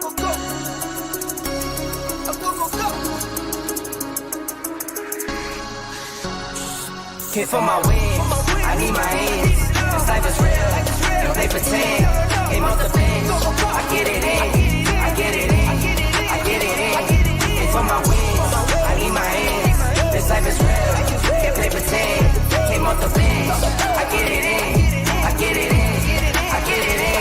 Hit for my wins, I need my hands. This life is real, don't play pretend. Aim off the bench, I get it in, I get it in, I get it in. Hit for my wins, I need my hands. This life is real, can't play pretend. Came off the bench, I get it in, I get it in, I get it in.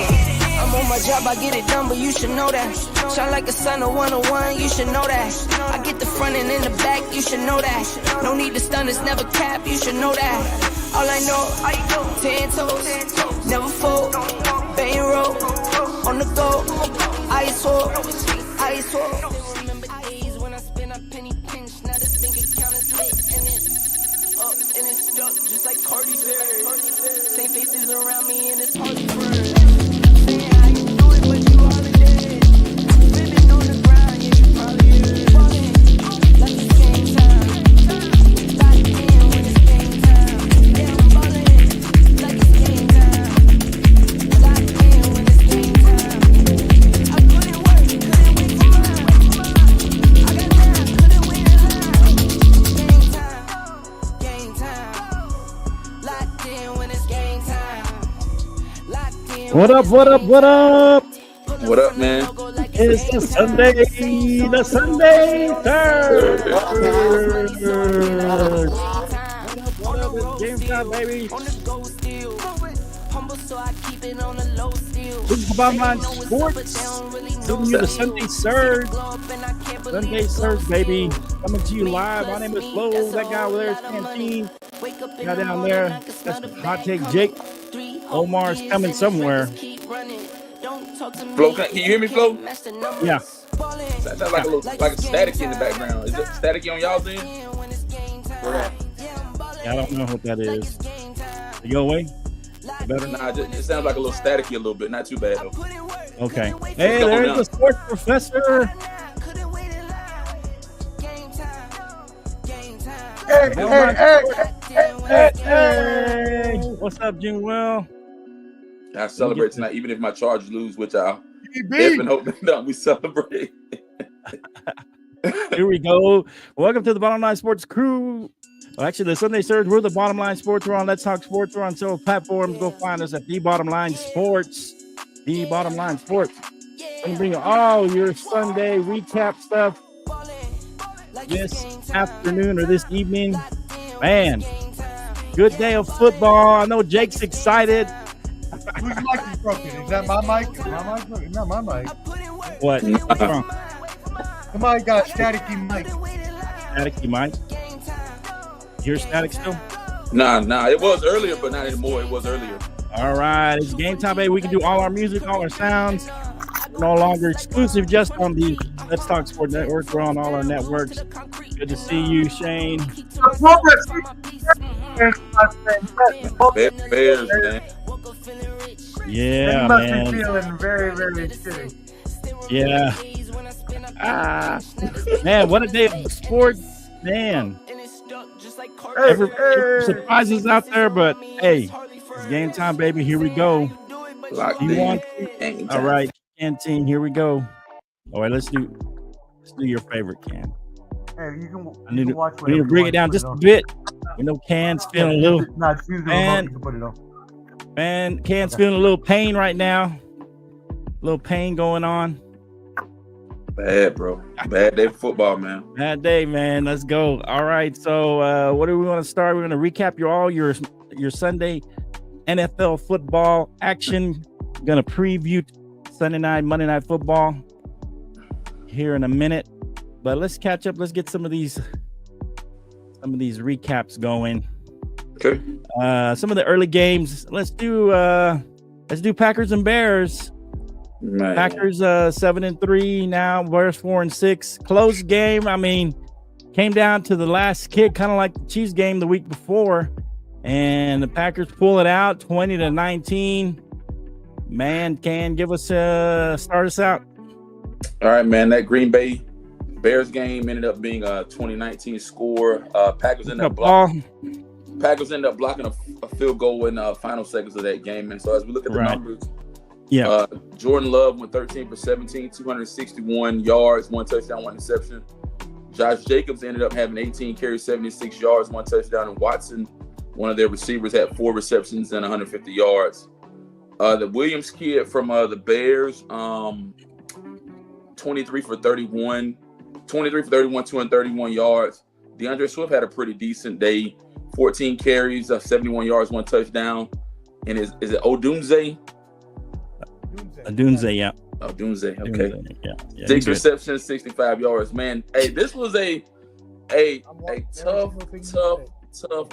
I'm on my job, I get it done, but you should know that. Shine like a sun, a 101, you should know that. I get the front and in the back, you should know that. No need to stun, it's never cap, you should know that. All I know, 10 toes, never fold, bang roll, on the go, ice wall, ice wall. Remember days when I spin a penny pinch, now this bank account is lit, and it's up, and it's stuck, just like Cardi said. Same faces around me, and it's hard to burn. What up, what up, what up? What up, man? It's the Sunday third. What up, it's game time, baby. This is the Bottom Line Sports. Giving you the Sunday Surge. Sunday Surge, baby. Coming to you live. My name is Flo. That guy over there is Canteen. Guy down there, that's Hot Take Jake. Omar's coming somewhere. Flo, can you hear me, Flo? Yeah. That sounds like a little, like a static in the background. Is it staticky on y'all's end? I don't know what that is. Your way? Better? Nah, it sounds like a little staticky a little bit. Not too bad, though. Okay. Hey, there's the sports professor. Hey. What's up, Jim Will? I celebrate tonight, even if my Chargers lose, which I'll definitely hope we celebrate. Here we go. Welcome to the Bottom Line Sports crew. Well, actually, the Sunday Surge, we're the Bottom Line Sports. We're on Let's Talk Sports. We're on several platforms. Go find us at The Bottom Line Sports. The Bottom Line Sports. I'm bring you all your Sunday recap stuff this afternoon or this evening. Man, good day of football. I know Jake's excited. Whose mic is broken? Is that my mic? My mic broken? Not my mic. What? What's wrong? Somebody got staticky mic. Staticky mic? You're static still? Nah. It was earlier, but not anymore. It was earlier. All right. It's game time, baby. We can do all our music, all our sounds. No longer exclusive just on the Let's Talk Sports Network. We're on all our networks. Good to see you, Shane. Bears, man. Yeah, must man. be feeling very, very shitty. Yeah. Man, what a day of sports, man. Every surprises out there, but hey, it's game time, baby. Here we go. All right, Canteen. Here we go. All right, let's do your favorite, Can. Hey, you can I need watch to bring it down just a bit. You know, Can's feeling a little. Man, Can's feeling a little pain right now. A little pain going on. Bad, bro. Bad day for football, man. Bad day, man. Let's go. All right. So, what do we want to start? We're going to recap your Sunday NFL football action. We're going to preview Sunday night, Monday Night Football here in a minute. But let's catch up. Let's get some of these recaps going. Okay. Some of the early games. Let's do Packers and Bears. Man. Packers 7-3 now. Bears 4-6. Close game. I mean, came down to the last kick, kind of like the Chiefs game the week before, and the Packers pull it out 20-19. Man, can give us start us out. All right, man. That Green Bay Bears game ended up being a 2019 score. Packers ended up blocking a field goal in the final seconds of that game. And so as we look at the numbers, Yeah. Jordan Love went 13 for 17, 261 yards, 1 touchdown, 1 interception. Josh Jacobs ended up having 18 carries, 76 yards, 1 touchdown. And Watson, one of their receivers, had 4 receptions and 150 yards. The Williams kid from the Bears, 23 for 31, 231 yards. DeAndre Swift had a pretty decent day, 14 carries, 71 yards, 1 touchdown. And is it Odunze? Odunze, yeah. Odunze, okay. Yeah. 6 receptions, 65 yards. Man, hey, this was a tough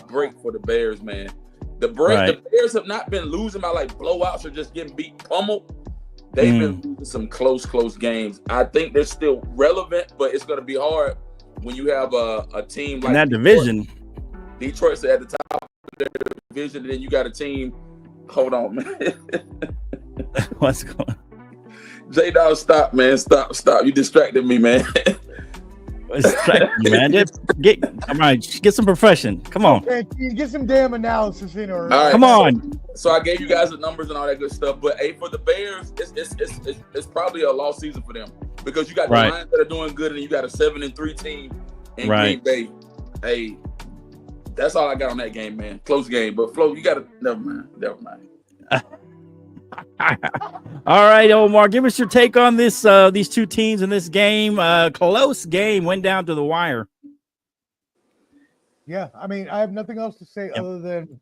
break for the Bears, man. The Bears have not been losing by like blowouts or just getting beat pummeled. They've been losing some close games. I think they're still relevant, but it's going to be hard when you have a team like in that division. Detroit's at the top of their division, and then you got a team. Hold on, man. What's going on? J-Dog, stop, man. Stop. You distracted me, man. Man, just get some profession. Come on. Canteen, get some damn analysis in or All right, come on. So I gave you guys the numbers and all that good stuff, but hey, for the Bears, it's probably a lost season for them because you got the Lions that are doing good, and you got a 7-3 team in Green Bay. Hey, that's all I got on that game, man. Close game, but Flo, you got to never mind. All right, Omar, give us your take on this. These two teams in this game. Close game, went down to the wire. Yeah, I mean, I have nothing else to say other than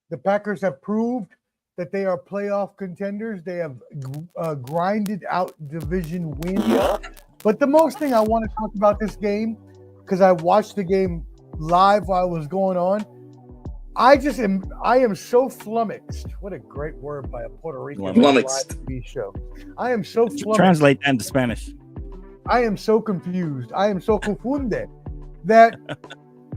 the Packers have proved that they are playoff contenders. They have grinded out division wins. But the most thing I want to talk about this game, because I watched the game live while it was going on, I am so flummoxed. What a great word by a Puerto Rican flummoxed TV show. I am so flummoxed. Translate that into Spanish. I am so confused. I am so confunded that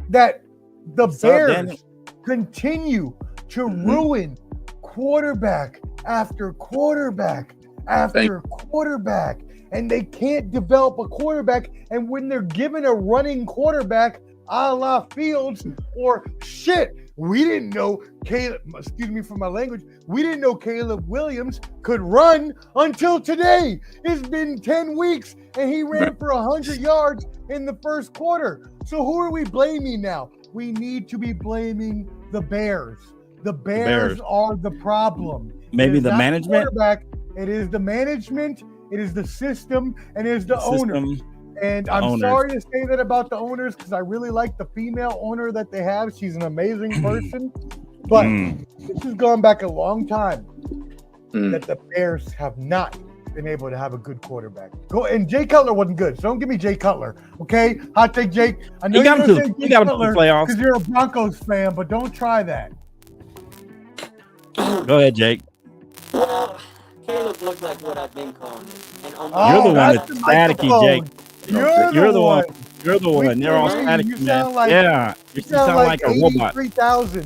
the Bears continue to ruin quarterback after quarterback after quarterback, and they can't develop a quarterback. And when they're given a running quarterback, a la Fields or shit. We didn't know Caleb, excuse me for my language, we didn't know Caleb Williams could run until today. It's been 10 weeks and he ran for 100 yards in the first quarter. So who are we blaming now? We need to be blaming the Bears. The Bears are the problem. Maybe the management? It is the management, it is the system, and it is the owners. And I'm sorry to say that about the owners because I really like the female owner that they have. She's an amazing person. But this has gone back a long time that the Bears have not been able to have a good quarterback. And Jay Cutler wasn't good, so don't give me Jay Cutler, okay? Hot take, Jake. I know you're going to say Jay Cutler because you're a Broncos fan, but don't try that. Go ahead, Jake. Caleb looks like what I've been calling it. You're the one that's staticky, Jake. You're the one. You're the one. They're all static, man. You sound like a robot. 3,000.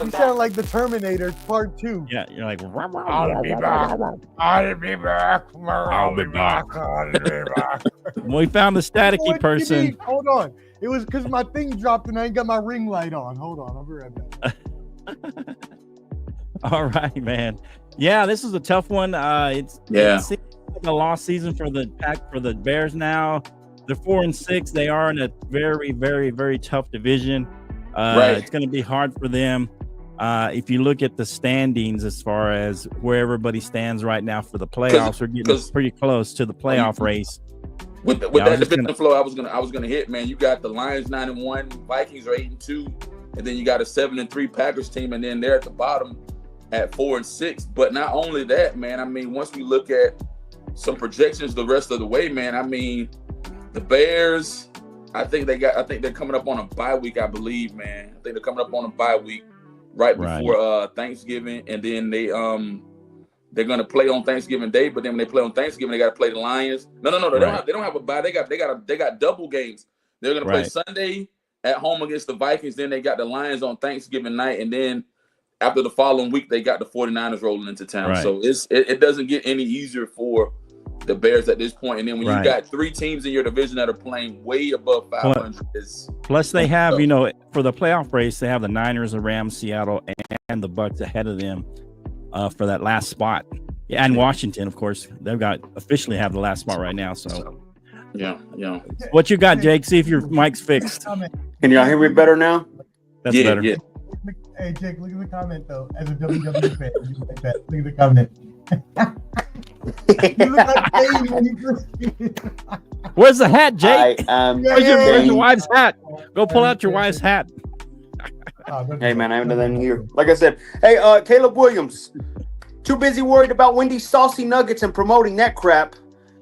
You sound like the Terminator Part 2. Yeah, you're like. I'll be back. I'll be back. I'll be back. I'll be back. We found the staticky person. Hold on. It was because my thing dropped and I ain't got my ring light on. Hold on. I'll be right back. All right, man. Yeah, this is a tough one. It's a lost season for the Bears now. They're 4-6. They are in a very, very, very tough division. It's going to be hard for them. If you look at the standings as far as where everybody stands right now for the playoffs, we're getting pretty close to the playoff race. With that division flow, I was gonna hit, man. You got the Lions 9-1, Vikings are 8-2, and then you got a 7-3 Packers team, and then they're at the bottom at 4-6. But not only that, man. I mean, once we look at some projections the rest of the way, man. I mean, the Bears, I think they're coming up on a bye week, I believe, man. I think they're coming up on a bye week right before Thanksgiving, and then they're gonna play on Thanksgiving Day. But then when they play on Thanksgiving, they got to play the Lions. No, they don't have a bye. They got double games. They're gonna play Sunday at home against the Vikings. Then they got the Lions on Thanksgiving night, and then after the following week, they got the 49ers rolling into town. So it doesn't get any easier for the Bears at this point. And then when you got 3 teams in your division that are playing way above 500, plus they have, for the playoff race, they have the Niners, the Rams, Seattle, and the Bucs ahead of them for that last spot. Yeah, and Washington, of course, they've got officially have the last spot right now. So, yeah. What you got, Jake? See if your mic's fixed. Can y'all hear me better now? That's better. Yeah. Hey, Jake, look at the comment, though. As a WWE fan, look at the comment. You look like Dane when you first Where's the hat, Jake? Where's Dane. your wife's hat? Go pull out your wife's hat. Hey, man, I haven't done that in here. Like I said, hey, Caleb Williams, too busy worried about Wendy's saucy nuggets and promoting that crap.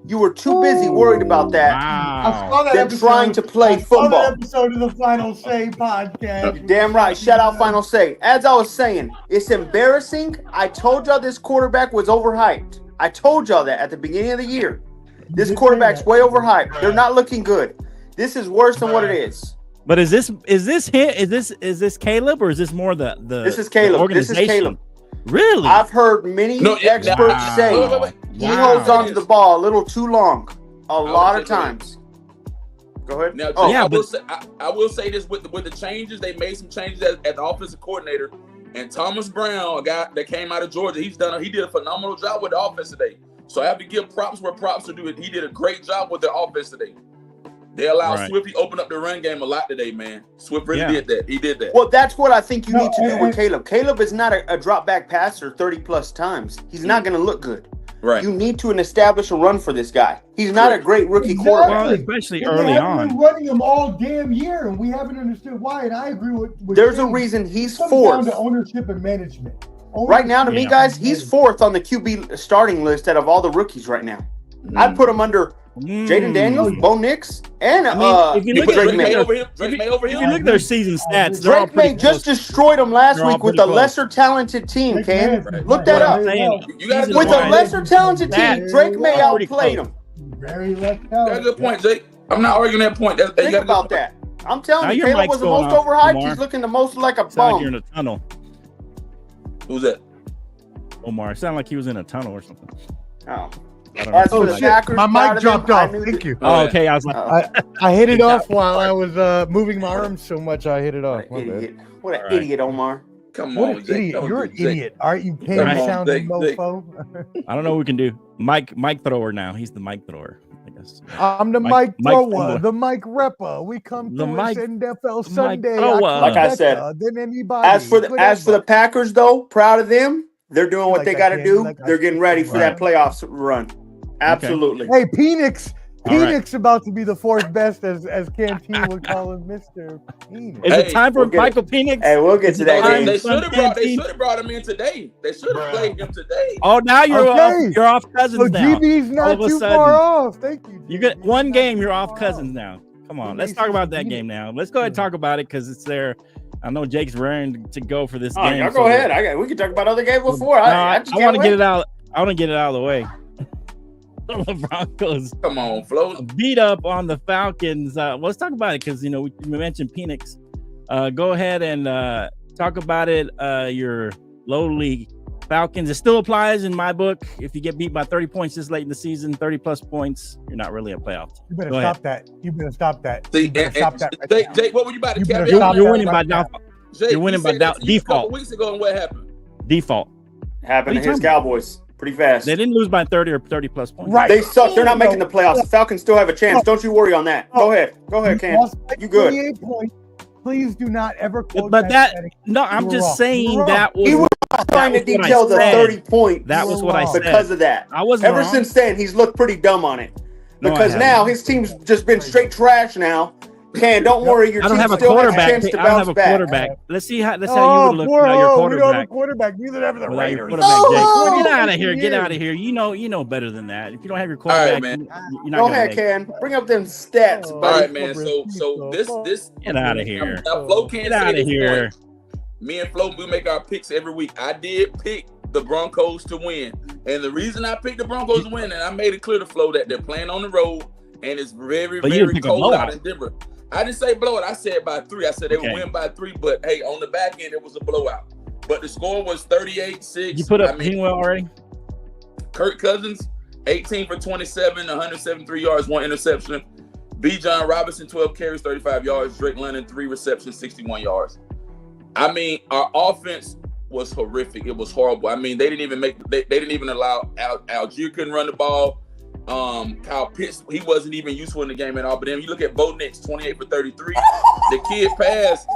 You were too busy worried about that. Wow. Than trying to play football. That episode of the Final Say podcast. Damn right. Shout out Final Say. As I was saying, it's embarrassing. I told y'all this quarterback was overhyped. I told y'all that at the beginning of the year. This quarterback's way overhyped. They're not looking good. This is worse than what it is. But is this Caleb or is this more the This is Caleb. This is Caleb. Really? I've heard many experts say he holds on to the ball a little too long. A lot of times. Go ahead. Now, I will say this with the changes. They made some changes at the offensive coordinator. And Thomas Brown, a guy that came out of Georgia, he did a phenomenal job with the offense today. So I have to give props where props are due. He did a great job with the offense today. They allowed Swift. He opened up the run game a lot today, man. Swift really did that. He did that. Well, that's what I think you need to do with Caleb. Caleb is not a drop back passer 30+ times. He's not going to look good. Right. You need to establish a run for this guy. He's not a great rookie quarterback. Well, especially early on. Been running him all damn year, and we haven't understood why. And I agree with There's James. a reason he's It comes fourth. down to ownership and management. Right now, to me, guys, he's fourth on the QB starting list out of all the rookies right now. I'd put him under Jaden Daniels, Bo Nix, and if you look at Drake May. If you look at their season stats, they're all Drake May pretty just destroyed them last week with a lesser talented team, Ken. Look that up. With a lesser talented team, Drake May outplayed him. Very less That's a talented. good point, Jake. I'm not arguing that point. Think about that. I'm telling you, your Caleb mic's was the going most off, overhyped. Omar. He's looking the most like a Sound like you're in bum. a tunnel. Who's that? Omar, sound like he was in a tunnel or something. Oh. I don't know. As for the Packers, My proud mic of them. dropped I off. knew Thank that- you. Oh, okay. I was like, I hit it off while I was moving my arms so much. I hit it off. What an idiot. What an All right. idiot, Omar. Come What on, an Jake. idiot! That was You're an good, Jake. idiot. All right, you Come can't on, sound Jake, mofo. I don't know what we can do. Mike thrower now. He's the mic thrower, I guess. I'm the Mike mic thrower, thrower. the mic repper. We come The to mic- NFL mic Sunday. thrower. Like I said, than anybody. As for the Packers, though, proud of them. They're doing what Like they I got to can, do. like I They're getting can. ready for that playoffs run. Absolutely. Hey, Penix. All right. Penix about to be the fourth best, as Canteen would call him, Mr. Penix. Is it time for we'll get Michael Penix? Hey, we'll get to that Hey, game. They should have brought him in today. They should have played him today. Oh, now you're Okay. off Cousins So now. GB's All not of a too sudden. far off. Thank you. You get GB. one game, you're Not off too Cousins far now. Come on, let's talk about that game now. Let's go ahead and talk about it because it's there. I know Jake's raring to go for this Oh, game. y'all go ahead. We can talk about other games before. I just I can't want to wait. get it out. I want to get it out of the way. The Broncos Come on, Flo. beat up on the Falcons. Let's talk about it because we mentioned Penix. Go ahead and talk about it. Your lowly Falcons. It still applies in my book. If you get beat by 30 points this late in the season, 30+ points, you're not really a playoff. You better Go stop that. You better stop that. See, You better stop that. right now. Jake, what were you about to You better caveat? stop You're that winning by right now. Jake, You're winning you by said that to you a couple default. weeks ago, and what happened? Default. Happened What to are you his talking Cowboys pretty fast. They didn't lose by 30 or 30+ points. Right. They suck. They're not making the playoffs. The Falcons still have a chance. Don't you worry on that. Go ahead. Go ahead, Cam. lost by You good. 28 points. Please do not ever quote But that static. no, I'm You were just wrong. saying You were that was He was trying to was what I detail the said. 30 points. That was what I said. because of that. I wasn't Ever wrong. since then, he's looked pretty dumb on it. No, I Because haven't. now his team's just been straight trash now. Ken, don't worry. Your I don't team have a still has a quarterback. chance to I don't have bounce a back. quarterback. Let's see how you would look without your We don't have a quarterback. quarterback. Neither have the Without your Raiders. quarterback, Jake. Oh! Get out of here. Get out of here. You know better than that. If you don't have your All right, quarterback, man. you're not Go gonna ahead, make it. Ken. Bring up them stats, Oh. All buddy. right, man. So this Get out of here. Now, Flo can't Get say out of this here. point. Me and Flo, we make our picks every week. I did pick the Broncos to win, and the reason I picked the Broncos to win, and I made it clear to Flo that they're playing on the road, and it's very, But you very didn't pick a cold blowout. out in Denver. I didn't say blowout. I said by 3. I said they Okay. would win by 3, but hey, on the back end, it was a blowout. But the score was 38-6. You put up I mean, Pingwell already? Kirk Cousins, 18 for 27, 173 yards, 1 interception. B. John Robinson, 12 carries, 35 yards. Drake London, 3 receptions, 61 yards. I mean, our offense was horrific. It was horrible. I mean, they didn't even allow Algier couldn't run the ball. Kyle Pitts, he wasn't even useful in the game at all. But then you look at Bo Nix, 28 for 33. The kid passed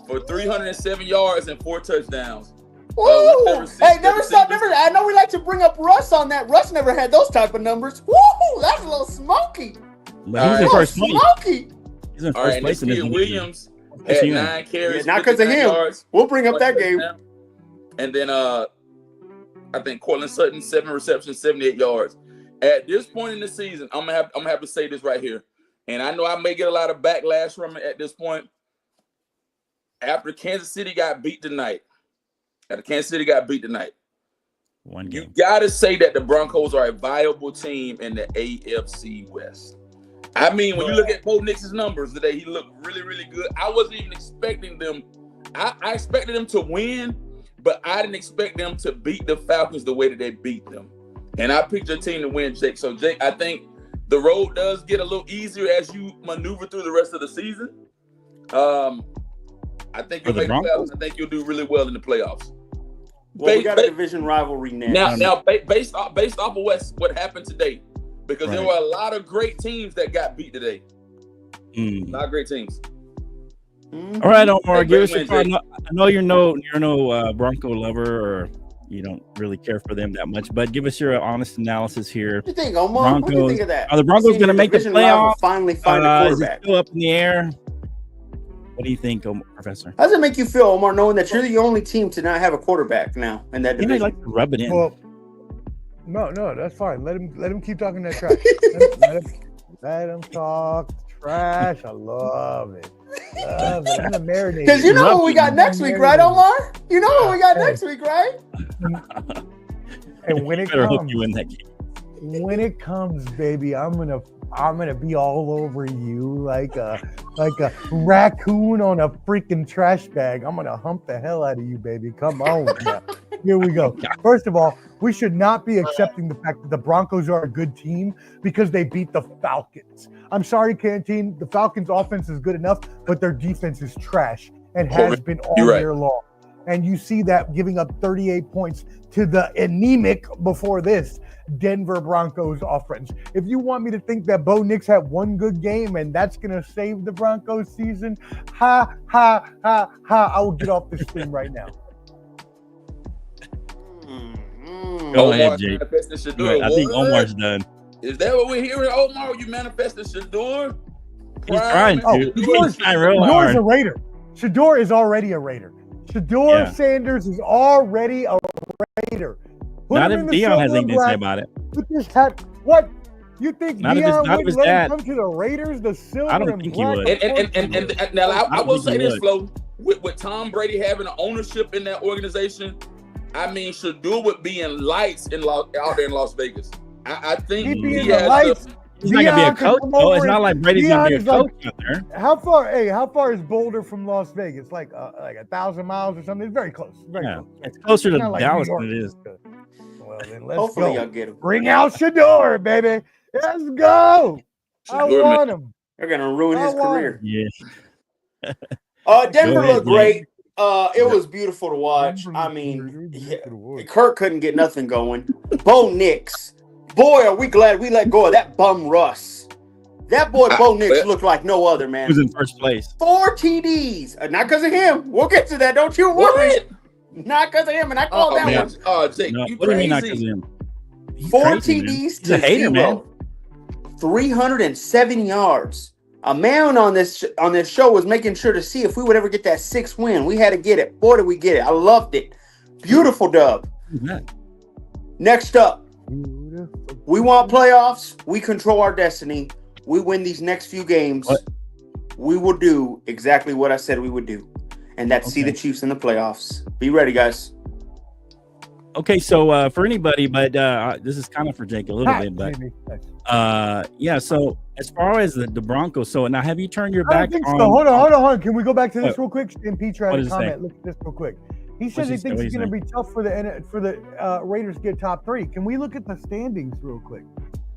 for 307 yards and 4 touchdowns. Hey, never stop. I know we like to bring up Russ on that. Russ never had those type of numbers. Woo! That's a little smoky. But he's in first place. Smoky. He's in All first right, place in this this kid division. Williams had 9 carries, Not because of 59 him. yards, We'll bring up that game. And then I think Cortland Sutton, 7 receptions, 78 yards. At this point in the season, I'm gonna have to say this right here, and I know I may get a lot of backlash from it at this point. After Kansas City got beat tonight, One you game. got to say that the Broncos are a viable team in the AFC West. I mean, when you look at Bo Nix's numbers today, he looked really, really good. I wasn't even expecting them. I expected them to win, but I didn't expect them to beat the Falcons the way that they beat them. And I picked your team to win, Jake. So, Jake, I think the road does get a little easier as you maneuver through the rest of the season. I think you'll make the playoffs. I think you'll do really well in the playoffs. Well, we got a division rivalry now. Now, based off of what happened today, because there were a lot of great teams that got beat today. A lot of great teams. All right, Omar, give us your win, thought. I know you're no Bronco lover, or you don't really care for them that much, but give us your honest analysis here. What do you think, Omar? What do you think of that? Are the Broncos going to make the playoffs? Finally find a Is it quarterback. still up in the air? What do you think, Professor? How does it make you feel, Omar, knowing that you're the only team to not have a quarterback now in that You division? like to rub it in. Well, no, that's fine. Let him keep talking that trash. let him talk trash. I love it. I'm gonna marinate. Because you know what we got next week, right, Omar? You know what we got next week, right? And when it Better hook comes, you in that game. when it comes, baby, I'm gonna be all over you like a raccoon on a freaking trash bag. I'm gonna hump the hell out of you, baby. Come on now. Here we go. First of all, we should not be accepting the fact that the Broncos are a good team because they beat the Falcons. I'm sorry, Canteen. The Falcons' offense is good enough, but their defense is trash and has been all year long. And you see that giving up 38 points to the anemic before this Denver Broncos offense. If you want me to think that Bo Nix had one good game and that's going to save the Broncos season, ha, ha, ha, ha, I will get off this thing right now. Go ahead, Jake. I think Omar's done. Is that what we're hearing, Omar? You manifested Shador? He's trying to. He's trying real Shador's hard. a Raider. Shador is already a Raider. Shador Sanders is already a Raider. Not if Dion has anything to say about it. Put this hat. What? You think Not Dion if his would let dad. him come to the Raiders? The silver I don't and think he black. would. And now I will say this, would. Flo. With Tom Brady having an ownership in that organization, I mean, Shador would be in lights out there in Las Vegas. I think He'd be he in the has lights. He's not gonna be a Dion can coach. come though. over It's not and- like Brady's Dion gonna be a is like- coach out there. How far is Boulder from Las Vegas? Like 1,000 miles or something? It's very close. Very close. It's closer to not like Dallas New than it is. Well, then let's Hopefully go. y'all get him. Bring out Shador, baby. Let's go. I Shador, want him. They're going to ruin his career. Yeah. Denver Go ahead, looked great. It was beautiful to watch. I mean, Kirk couldn't get nothing going. Bo Nix. Boy, are we glad we let go of that bum Russ. That boy Bo Nix looked like no other, man. He was in first place. 4 TDs. Not because of him. We'll get to that. Don't you worry. Not because of him. And I called that one. Oh, Jake, No, you what do you mean not crazy. because of him? He's 4 crazy, man. TDs He's to a hater, 0. man. 307 yards. A man on this show was making sure to see if we would ever get that 6th win. We had to get it. Boy, did we get it. I loved it. Beautiful dub. Who's that? Next up, we want playoffs. We control our destiny. We win these next few games. What? We will do exactly what I said we would do. And that's see the Chiefs in the playoffs. Be ready, guys. Okay, so for anybody, but this is kind of for Jake a little bit, but so as far as the Broncos, so now have you turned your I back don't think on? so. Hold on. Can we go back to this What? real quick? And Pete tried What to does it say? comment. Look at this real quick. He says he What's he thinks it's saying? going to be tough for the Raiders to get top 3. Can we look at the standings real quick?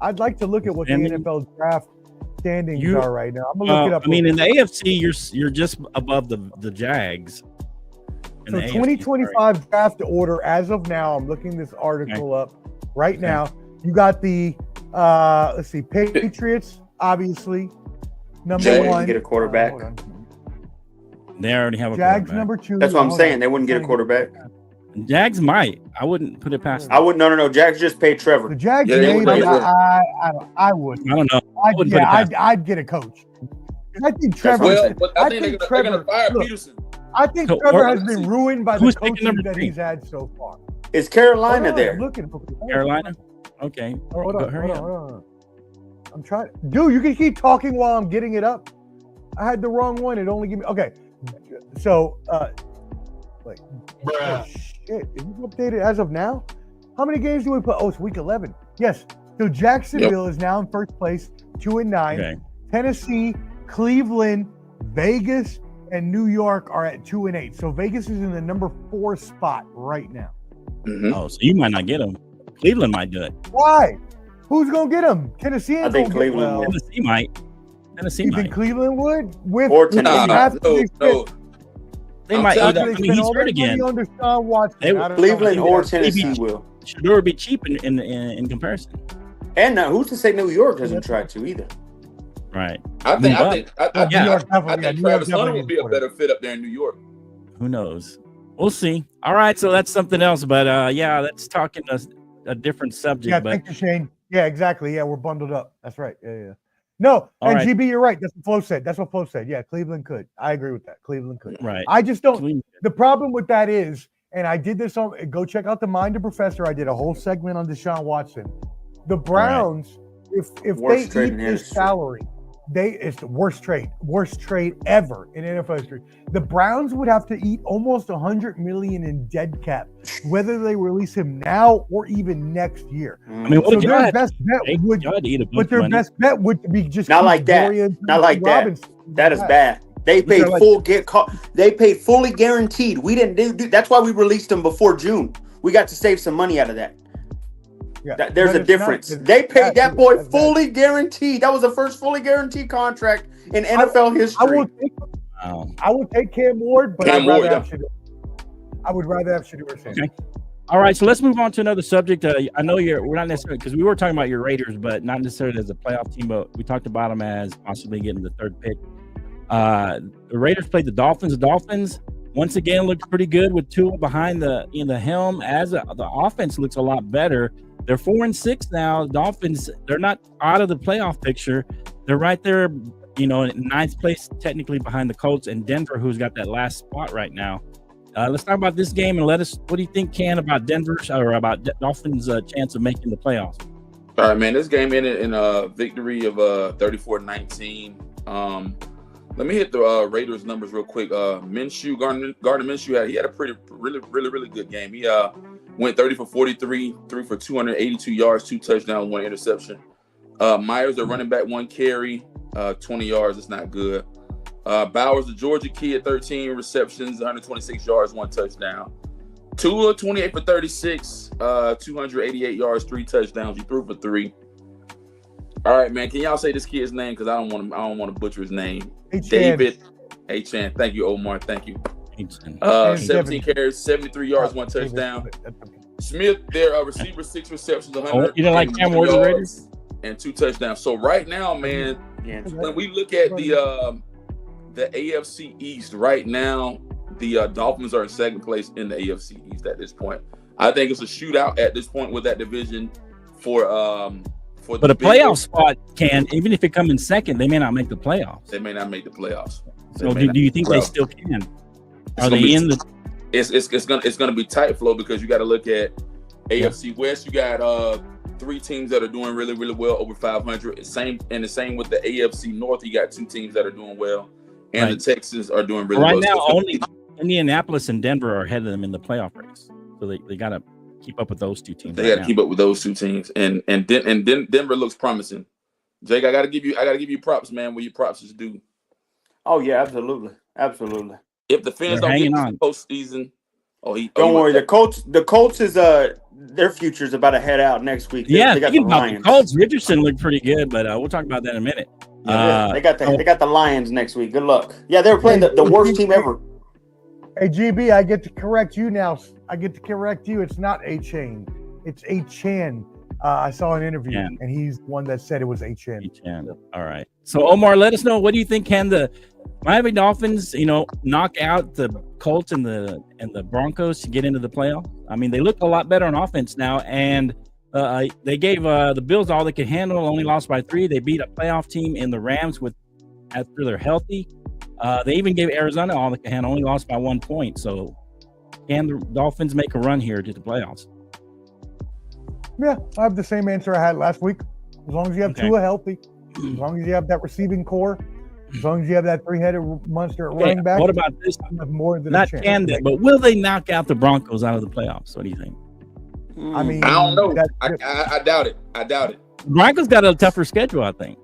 I'd like to look at what the NFL draft standings are right now. I'm gonna look it up. I mean, in the AFC, you're just above the Jags. So the AFC, 2025 draft order as of now, I'm looking this article up right now. You got the let's see, Patriots, obviously, number They one. wouldn't get a quarterback. Hold on. They already have a Jags quarterback. number 2. That's what I'm Hold saying. on. They wouldn't get a quarterback. Jags might. I wouldn't put it past them. I would no. Jags just paid The Trevor. Jags, Yeah, they maybe. would- I would. I don't know. I'd, wouldn't put yeah, it past I'd get a coach. I think Trevor. Well, but I think they're Trevor. gonna fire look, Peterson. I think So, Trevor or- has been ruined by the Who's picking coaching number that 3? he's had so far. Is Carolina Hold on, there? I'm looking for Carolina? Okay. Hold Go- on, hurry hold up. on, hold on. I'm trying. Dude, you can keep talking while I'm getting it up. I had the wrong one. It only gave me. Okay. So, wait. Oh, shit. Is this updated as of now? How many games do we put? Oh, it's week 11. Yes. So Jacksonville is now in first place, 2-9. Okay. Tennessee, Cleveland, Vegas, and New York are at 2-8. So Vegas is in the number 4 spot right now. Mhm. Oh, so you might not get them. Cleveland might do it. Why? Who's gonna get them? Tennessee ain't I think gonna get Cleveland will. Tennessee might. Tennessee You might. think Cleveland would? With Or Tennessee. Nah, after no, they no. spent- They I'm might. telling I you, mean, after they spent he's all hurt that money again. on Deshaun Watson, They- I don't know Cleveland how or that's- Tennessee will. Shador would be cheap in comparison. And who's to say New York doesn't try to either? Right. I think But- I think I Yeah. think, New York I definitely- think New York Travis Hunter definitely would be a is better fit up there in New York. Who knows? We'll see. All right. So that's something else. But yeah, let's talk in a different subject. Yeah, but thank you, Shane. Yeah, exactly. Yeah, we're bundled up. That's right. Yeah. No, All and right. GB, you're right. That's what Flo said. Yeah, Cleveland could. I agree with that. Cleveland could. right. I just don't. Cleveland- The problem with that is, and I did this on. Go check out the Mind of Professor. I did a whole segment on Deshaun Watson. The Browns, if Worst they trade eat in his history. salary, it's the worst trade ever in NFL history. The Browns would have to eat almost $100 million in dead cap, whether they release him now or even next year. I mean, what So if y'all their had, best bet hey, would, y'all had to eat a bunch but of their money? best bet would be just Not keep like that. Dorian Not like that. Robinson. That is bad. They These paid are like- They paid fully guaranteed. We didn't do. That's why we released them before June. We got to save some money out of that. Yeah. There's But a it's difference. not- They paid that's that boy that's bad. fully guaranteed. That was the first fully guaranteed contract in NFL I history. would take Cam Ward, but Cam I'd rather Ward, have Shador. I would rather have Shador Sanders. Okay. All right, so let's move on to another subject. I know we're not necessarily, because we were talking about your Raiders, but not necessarily as a playoff team, but we talked about them as possibly getting the 3rd pick. The Raiders played the Dolphins. The Dolphins once again looked pretty good with Tua behind the helm. The offense looks a lot better. They're 4-6 now. Dolphins, they're not out of the playoff picture. They're right there, in 9th place, technically behind the Colts and Denver, who's got that last spot right now. Let's talk about this game and what do you think, Ken, about Denver's or about Dolphins' chance of making the playoffs? All right, man. This game ended in a victory of 34-19. Let me hit the Raiders numbers real quick. Minshew, Gardner Minshew, he had a really good game. He went 30 for 43, threw for 282 yards, 2 touchdowns, 1 interception. Myers, the running back, 1 carry, 20 yards. It's not good. Bowers, the Georgia kid, 13 receptions, 126 yards, 1 touchdown. Tua, 28 for 36, 288 yards, 3 touchdowns. He threw for 3. All right, man. Can y'all say this kid's name? Because I don't want to butcher his name. David Chan. Thank you, Omar. Thank you. 17 carries, 73 yards, 1 touchdown. Smith, their receiver, 6 receptions, 100. You didn't like Cam Ward already? And 2 touchdowns. So right now, man, when we look at the AFC East right now, the Dolphins are in 2nd place in the AFC East at this point. I think it's a shootout at this point with that division for but a playoff spot even if it comes in 2nd, they may not make the playoffs. They may not make the playoffs. So do you think they still can? Are they in the? It's gonna be tight, Flo, because you got to look at AFC West. You got 3 teams that are doing really well over 500. The same with the AFC North. You got 2 teams that are doing well, and the Texans are doing really well. Right now, only Indianapolis and Denver are ahead of them in the playoff race. So they got to keep up with those 2 teams. They got to keep up with those 2 teams, and Denver looks promising. Jake, I got to give you props, man. Where your props is due. Oh yeah, absolutely. If the fans don't get to the postseason, don't worry. The Colts is their future is about to head out next week. They got the Lions. The Colts, Richardson looked pretty good, but we'll talk about that in a minute. They got the Lions next week. Good luck. Yeah, they were playing the worst team ever. Hey, GB, I get to correct you now. I get to correct you. It's not A-Chain. It's A-Chan. I saw an interview, and he's the one that said it was A-Chan. A-Chan. All right. So, Omar, let us know. What do you think? Can the Miami Dolphins, knock out the Colts and the Broncos to get into the playoff? I mean, they look a lot better on offense now, and they gave the Bills all they could handle, only lost by 3. They beat a playoff team in the Rams after they're healthy. They even gave Arizona all they could handle, only lost by 1 point. So, can the Dolphins make a run here to the playoffs? Yeah, I have the same answer I had last week. As long as you have Tua healthy, as long as you have that receiving core, as long as you have that 3-headed monster at running back. What about this? More than Not can they, but will they knock out the Broncos out of the playoffs? What do you think? I mean, I don't know. I doubt it. The Broncos got a tougher schedule, I think.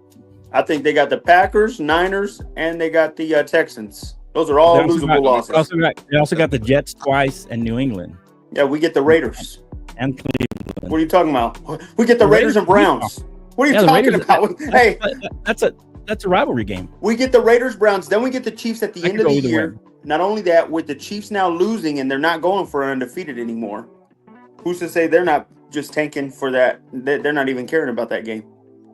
I think they got the Packers, Niners, and they got the Texans. Those are all losable losses. They also got the Jets twice and New England. Yeah, we get the Raiders. And Cleveland. What are you talking about? We get the Raiders and Browns. What are you talking about? Hey, that's a rivalry game. We get the Raiders, Browns, then we get the Chiefs at the end of the year. Not only that, with the Chiefs now losing and they're not going for undefeated anymore, who's to say they're not just tanking for that? They're not even caring about that game.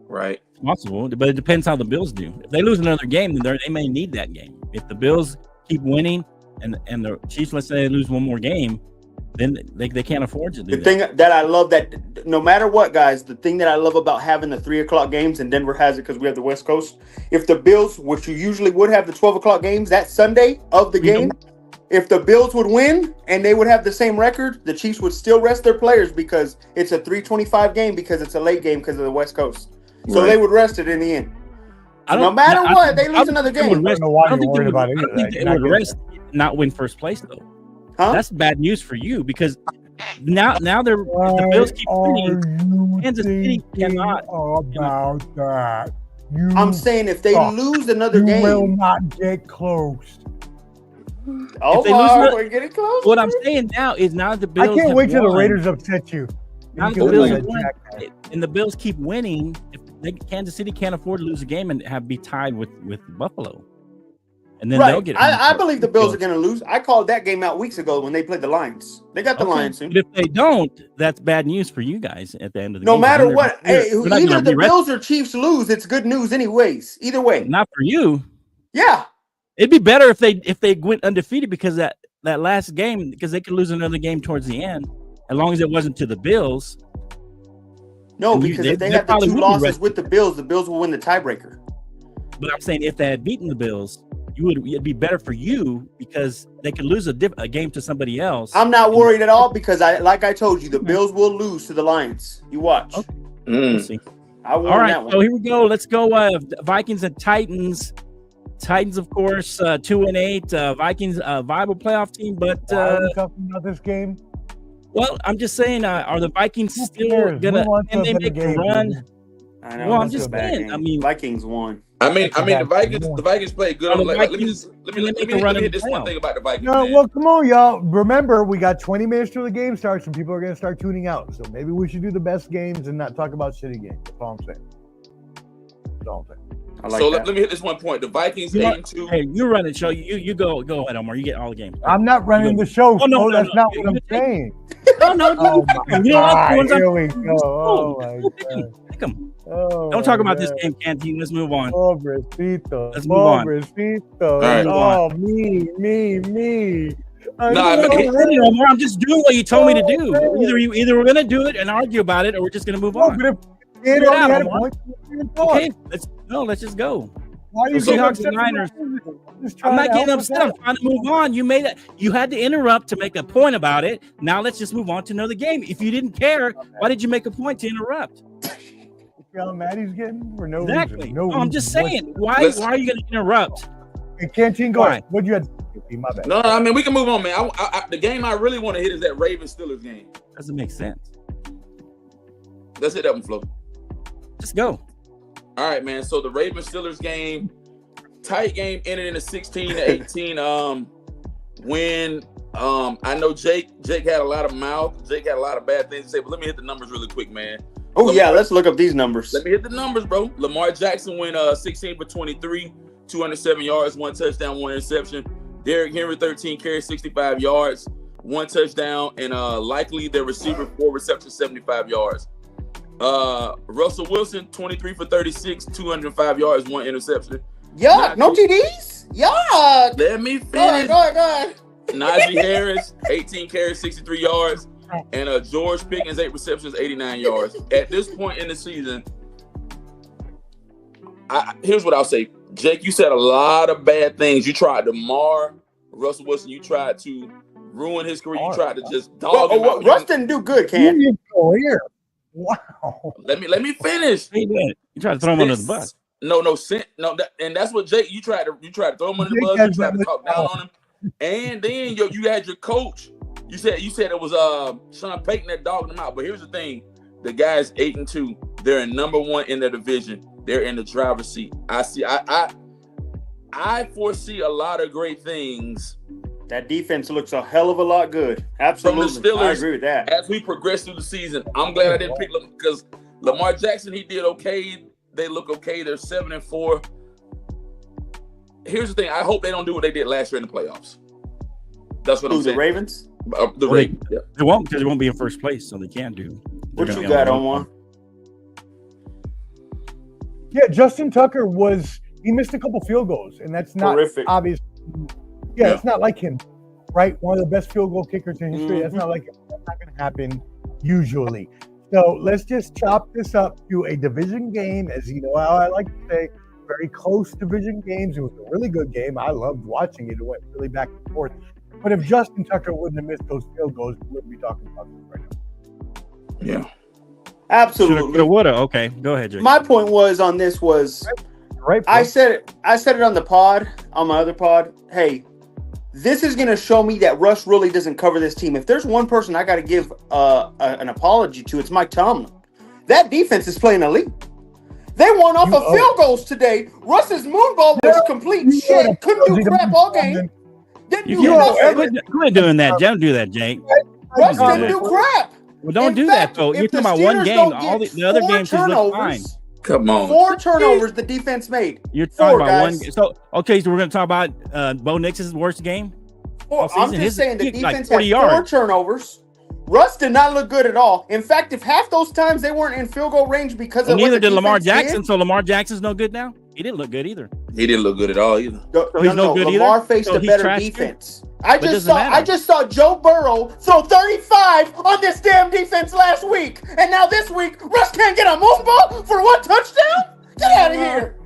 Right. It's possible, but it depends how the Bills do. If they lose another game, then they may need that game. If the Bills keep winning and the Chiefs, let's say, they lose one more game, then they can't afford to do that. The thing that I love, that no matter what, guys, the thing that I love about having the 3:00 games, and Denver has it because we have the West Coast. If the Bills, which you usually would have the 12:00 games that Sunday of the game, if the Bills would win and they would have the same record, the Chiefs would still rest their players because it's a 3:25 game because it's a late game because of the West Coast. So they would rest it in the end. No matter what, they lose another game. I don't know why you're worried about it. I think they would rest, not win first place though. Huh? That's bad news for you because now they're the Bills keep winning. Kansas City cannot. About that. I'm saying if they lose another game, will not get close. We're getting close. What I'm saying now is now the Bills. I can't wait till the Raiders upset you. Now the Bills have won, and the Bills keep winning. Kansas City can't afford to lose a game and be tied with Buffalo. And then they'll get. I believe the Bills are going to lose. I called that game out weeks ago when they played the Lions. They got the Lions soon. But if they don't, that's bad news for you guys at the end of the game. No matter what, either the Bills or Chiefs lose, it's good news anyways. Either way. Not for you. Yeah. It'd be better if they went undefeated because that last game, because they could lose another game towards the end, as long as it wasn't to the Bills. No, because if they have the 2 losses with the Bills will win the tiebreaker. But I'm saying if they had beaten the Bills, it'd be better for you because they could lose a game to somebody else. I'm not worried at all because like I told you, the Bills will lose to the Lions. You watch. Okay. We'll see. All right, so here we go. Let's go. Vikings and Titans. Titans, of course, 2-8. Vikings, viable playoff team, but why are we talking about this game? Well, I'm just saying, are the Vikings still gonna? Can they make a run? I know. Well, I'm just saying. I mean, Vikings won. I mean, the Vikings played good. Let me hit this one thing about the Vikings. No, well, come on, y'all. Remember, we got 20 minutes till the game starts, and people are going to start tuning out. So maybe we should do the best games and not talk about shitty games. That's all I'm saying. That's all I'm saying. Let me hit this one point. The Vikings 8-2. Hey, you run the show. You go ahead, Omar. You get all the games. I'm not running the show. No, that's not what I'm saying. No. Here we go. Oh my God. Pick them. Don't talk about this game, Canteen. Let's move on. Pobrecito. Let's move on. Right. Oh, me. Omar, I'm just doing what you told me to do. Either we're gonna do it and argue about it, or we're just gonna move on. Okay, let's just go. Why are you Seahawks and Niners? I'm not getting upset. I'm trying to move on. You had to interrupt to make a point about it. Now let's just move on to another game. If you didn't care, why did you make a point to interrupt? See how mad he's getting for no reason. No, I'm just saying. Why are you going to interrupt? Hey, Canteen, go ahead. What you had to say? My bad. No, I mean, we can move on, man. The game I really want to hit is that Ravens-Steelers game. Doesn't make sense. Let's hit that one, Flo. Let's go. All right, man. So the Ravens-Steelers game, tight game, ended in a 16-18 win. I know Jake had a lot of mouth. Jake had a lot of bad things to say, but let me hit the numbers really quick, man. Let's look up these numbers. Let me hit the numbers, bro. Lamar Jackson went 16 for 23, 207 yards, 1 touchdown, 1 interception. Derrick Henry, 13 carries, 65 yards, 1 touchdown, and likely their receiver, 4 receptions, 75 yards. Russell Wilson, 23 for 36, 205 yards, 1 interception. Yuck, no TDs? Yuck. Let me finish. Go ahead. Najee Harris, 18 carries, 63 yards, and George Pickens, 8 receptions, 89 yards. At this point in the season, here's what I'll say. Jake, you said a lot of bad things. You tried to mar Russell Wilson. You tried to ruin his career. You tried to just dog him out. Russ didn't do good, Ken. Career. Wow. Let me finish. You tried to throw him under the bus. No, and that's what Jake. You tried to throw him under the bus. You tried to talk down on him, and then you had your coach. You said it was Sean Payton that dogged him out. But here's the thing: the guy's 8-2. They're in number 1 in their division. They're in the driver's seat. I foresee a lot of great things. That defense looks a hell of a lot good. Absolutely. From the Steelers, I agree with that. As we progress through the season, I'm glad I didn't pick them because Lamar Jackson, he did okay. They look okay. They're 7-4. Here's the thing. I hope they don't do what they did last year in the playoffs. That's what I'm saying. The Ravens? The Ravens, yeah. They won't, because they won't be in first place, so they can't do. What you got, Omar? Yeah, Justin Tucker he missed a couple field goals, and that's not obvious. Yeah, it's not like him, right? One of the best field goal kickers in history. That's not like him. That's not going to happen usually. So let's just chop this up to a division game, as you know how I like to say, very close division games. It was a really good game. I loved watching it. It went really back and forth. But if Justin Tucker wouldn't have missed those field goals, we wouldn't be talking about this right now. Yeah. Absolutely. Woulda. Okay, go ahead, Jake. My point on this was, right? I said it on the pod, on my other pod. Hey, this is going to show me that Russ really doesn't cover this team. If there's one person I got to give an apology to, it's Mike Tomlin. That defense is playing elite. They won off of field goals today. Russ's moonball was complete shit. Couldn't do crap all game. Didn't do nothing. Quit doing that. Don't do that, Jake. Russ didn't do crap. Well, don't do that, though. You're talking about one game. All the other games just look fine. Come on. 4 turnovers the defense made. You're talking about one. So we're going to talk about Bo Nix's worst game. I'm just saying the defense had 4 turnovers. Russ did not look good at all. In fact, if half those times they weren't in field goal range because of neither did Lamar Jackson. So Lamar Jackson's no good now. He didn't look good either. He didn't look good at all either. Lamar faced a better defense. I just saw Joe Burrow throw 35 on this damn defense last week, and now this week Russ can't get a moonball for 1 touchdown. Get out of here!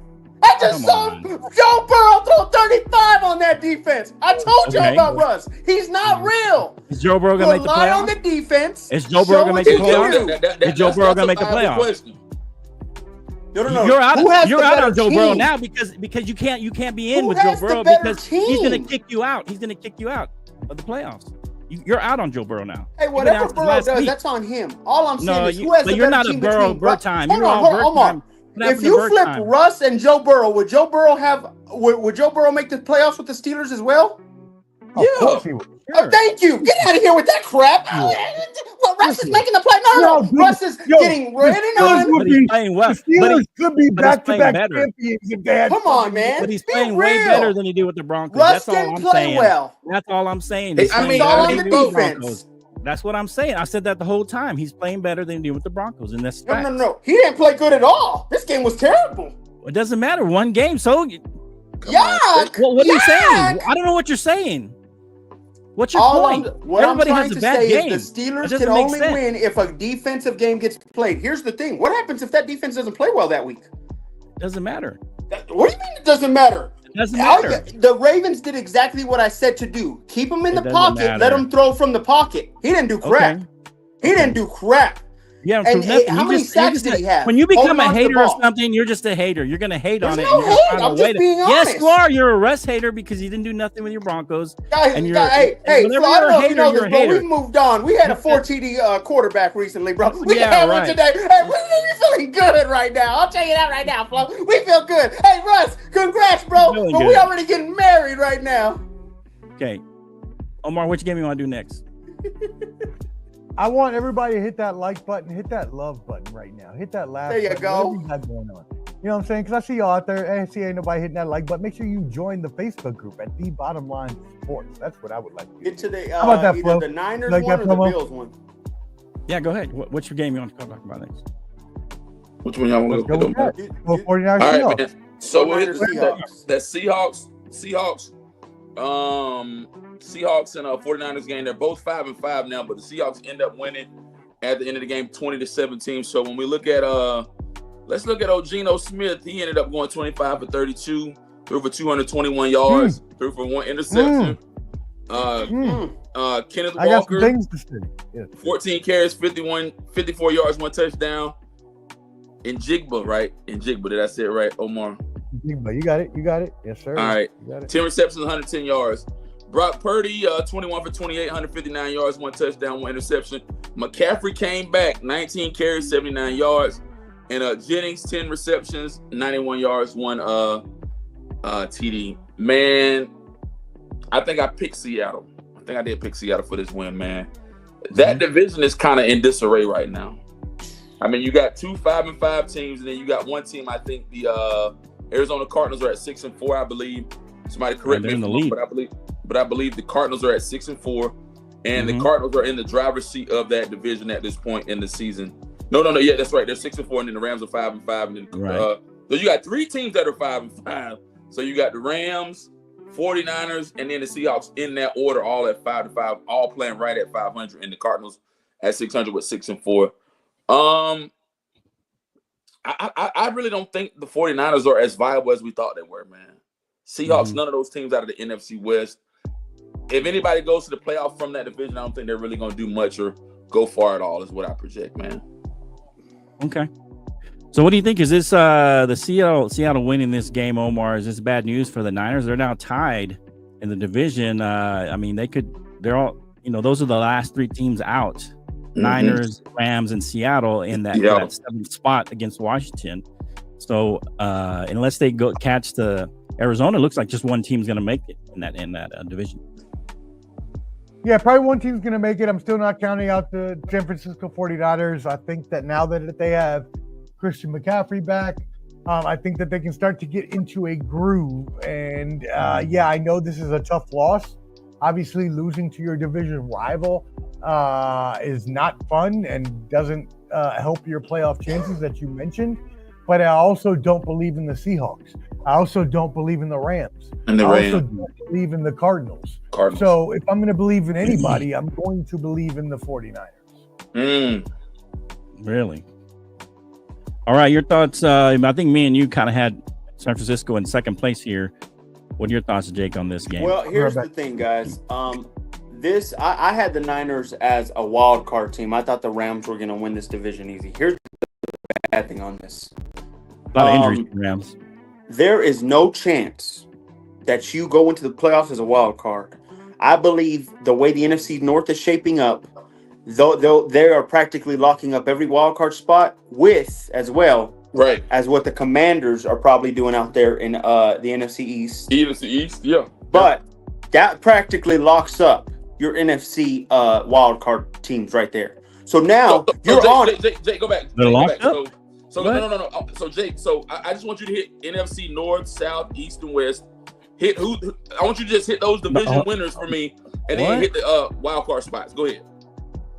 I just saw Joe Burrow throw 35 on that defense. I told you about Russ. He's not real. Is Joe Burrow gonna make the playoffs? Rely on the defense. Is Joe Burrow gonna make the playoffs? Is Joe Burrow gonna make the playoffs? No. You're out on Joe Burrow now because you can't be in with Joe Burrow because he's gonna kick you out. He's gonna kick you out of the playoffs. You're out on Joe Burrow now. Hey, whatever Burrow does, that's on him. All I'm saying is who has the better team between Burrow time. Hold on. If you flip Russ and Joe Burrow, would Joe Burrow make the playoffs with the Steelers as well? Of course he would. Sure. Oh, thank you. Get out of here with that crap. Well, Russ is making the play. No. Russ is getting ran on. But he's playing well. The Steelers could be back-to-back champions if they had. Come on, man. But he's playing way better than he did with the Broncos. Russ That's all I'm play saying. Well. That's all I'm saying. I mean, all on the defense. That's what I'm saying. I said that the whole time. He's playing better than he did with the Broncos, and that's facts. No. He didn't play good at all. This game was terrible. It doesn't matter. One game. So, yuck. What are you saying? I don't know what you're saying. What's your point? What I'm trying to say is the Steelers can only win if a defensive game gets played. Here's the thing. What happens if that defense doesn't play well that week? It doesn't matter. What do you mean it doesn't matter? It doesn't matter. The Ravens did exactly what I said to do. Keep him in the pocket. Let him throw from the pocket. He didn't do crap. Okay. He didn't do crap. Yeah, and how many sacks did he have? When you become a hater or something, you're just a hater. You're going to hate on it. No hate. I'm just being honest. Yes, you are. You're a Russ hater because you didn't do nothing with your Broncos. Hey, Flo, I don't know if you know this, bro. We've moved on. We had a 4 TD quarterback recently, bro. We can have one today. Hey, we're feeling good right now. I'll tell you that right now, Flo. We feel good. Hey, Russ, congrats, bro. But we already getting married right now. Okay. Omar, which game you want to do next? I want everybody to hit that like button, hit that love button right now. Hit that laugh. There you go. Whatever you got going on. You know what I'm saying? Because I see y'all out there. I see ain't nobody hitting that like, but make sure you join the Facebook group at The Bottom Line Sports. That's what I would like to do. Get to the How about that, either Flo? the Niners Like one that or the promo? Bills one. Yeah, go ahead. What's your game you want to talk about next? Which one y'all Let's want go to with go? that. Well, 49ers All right, Seahawks. man. So 49ers, that Seahawks and 49ers game. They're both 5-5 now, but the Seahawks end up winning at the end of the game 20-17. So when we look at let's look at Geno Smith. He ended up going 25 for 32, threw for 221 yards, threw for 1 interception. Kenneth I got some Walker, things to say. Yeah. 14 carries, 54 yards, 1 touchdown. In Jigba, right? In Jigba, did I say it right, Omar? But you got it. You got it. Yes, sir. All right. You got it. 10 receptions, 110 yards. Brock Purdy, 21 for 28, 159 yards, 1 touchdown, 1 interception. McCaffrey came back, 19 carries, 79 yards. And Jennings, 10 receptions, 91 yards, 1 TD. Man, I think I picked Seattle. I think I did pick Seattle for this win, man. That division is kind of in disarray right now. I mean, you got 2 5-5 teams, and then you got one team. I think the Arizona Cardinals are at 6-4, I believe. Somebody correct me, in the lead. but I believe the Cardinals are at 6-4, and the Cardinals are in the driver's seat of that division at this point in the season. No, yeah, that's right. They're 6-4, and then the Rams are 5-5, and then so you got 3 teams that are 5-5. So you got the Rams, 49ers, and then the Seahawks in that order, all at 5-5, all playing right at 500, and the Cardinals at 600 with 6-4. I really don't think the 49ers are as viable as we thought they were, man. Seahawks, none of those teams out of the NFC West. If anybody goes to the playoff from that division, I don't think they're really going to do much or go far at all, is what I project, man. Okay. So what do you think? Is this the Seattle winning this game, Omar? Is this bad news for the Niners? They're now tied in the division. I mean, they're all, those are the last 3 teams out. Niners, Rams, and Seattle in that 7th spot against Washington. So unless they go catch the Arizona, it looks like just one team's going to make it in that division. Yeah, probably one team's going to make it. I'm still not counting out the San Francisco 49ers. I think that now that they have Christian McCaffrey back, I think that they can start to get into a groove. And I know this is a tough loss. Obviously, losing to your division rival is not fun and doesn't help your playoff chances that you mentioned. But I also don't believe in the Seahawks. I also don't believe in the Rams. And I also don't believe in the Cardinals. So if I'm going to believe in anybody, I'm going to believe in the 49ers. Really? All right, your thoughts. I think me and you kind of had San Francisco in second place here. What are your thoughts, Jake, on this game? Well, here's the thing, guys. I had the Niners as a wild card team. I thought the Rams were going to win this division easy. Here's the bad thing on this. A lot of injuries for the Rams. There is no chance that you go into the playoffs as a wild card. I believe the way the NFC North is shaping up, though they are practically locking up every wild card spot with as well. Right. As what the Commanders are probably doing out there in the NFC East. NFC East, yeah. But that practically locks up your NFC wild card teams right there. So now you're Jake, go back. They're locked up? No. So Jake, I just want you to hit NFC North, South, East, and West. I want you to just hit those division winners for me, and then hit the wild card spots. Go ahead.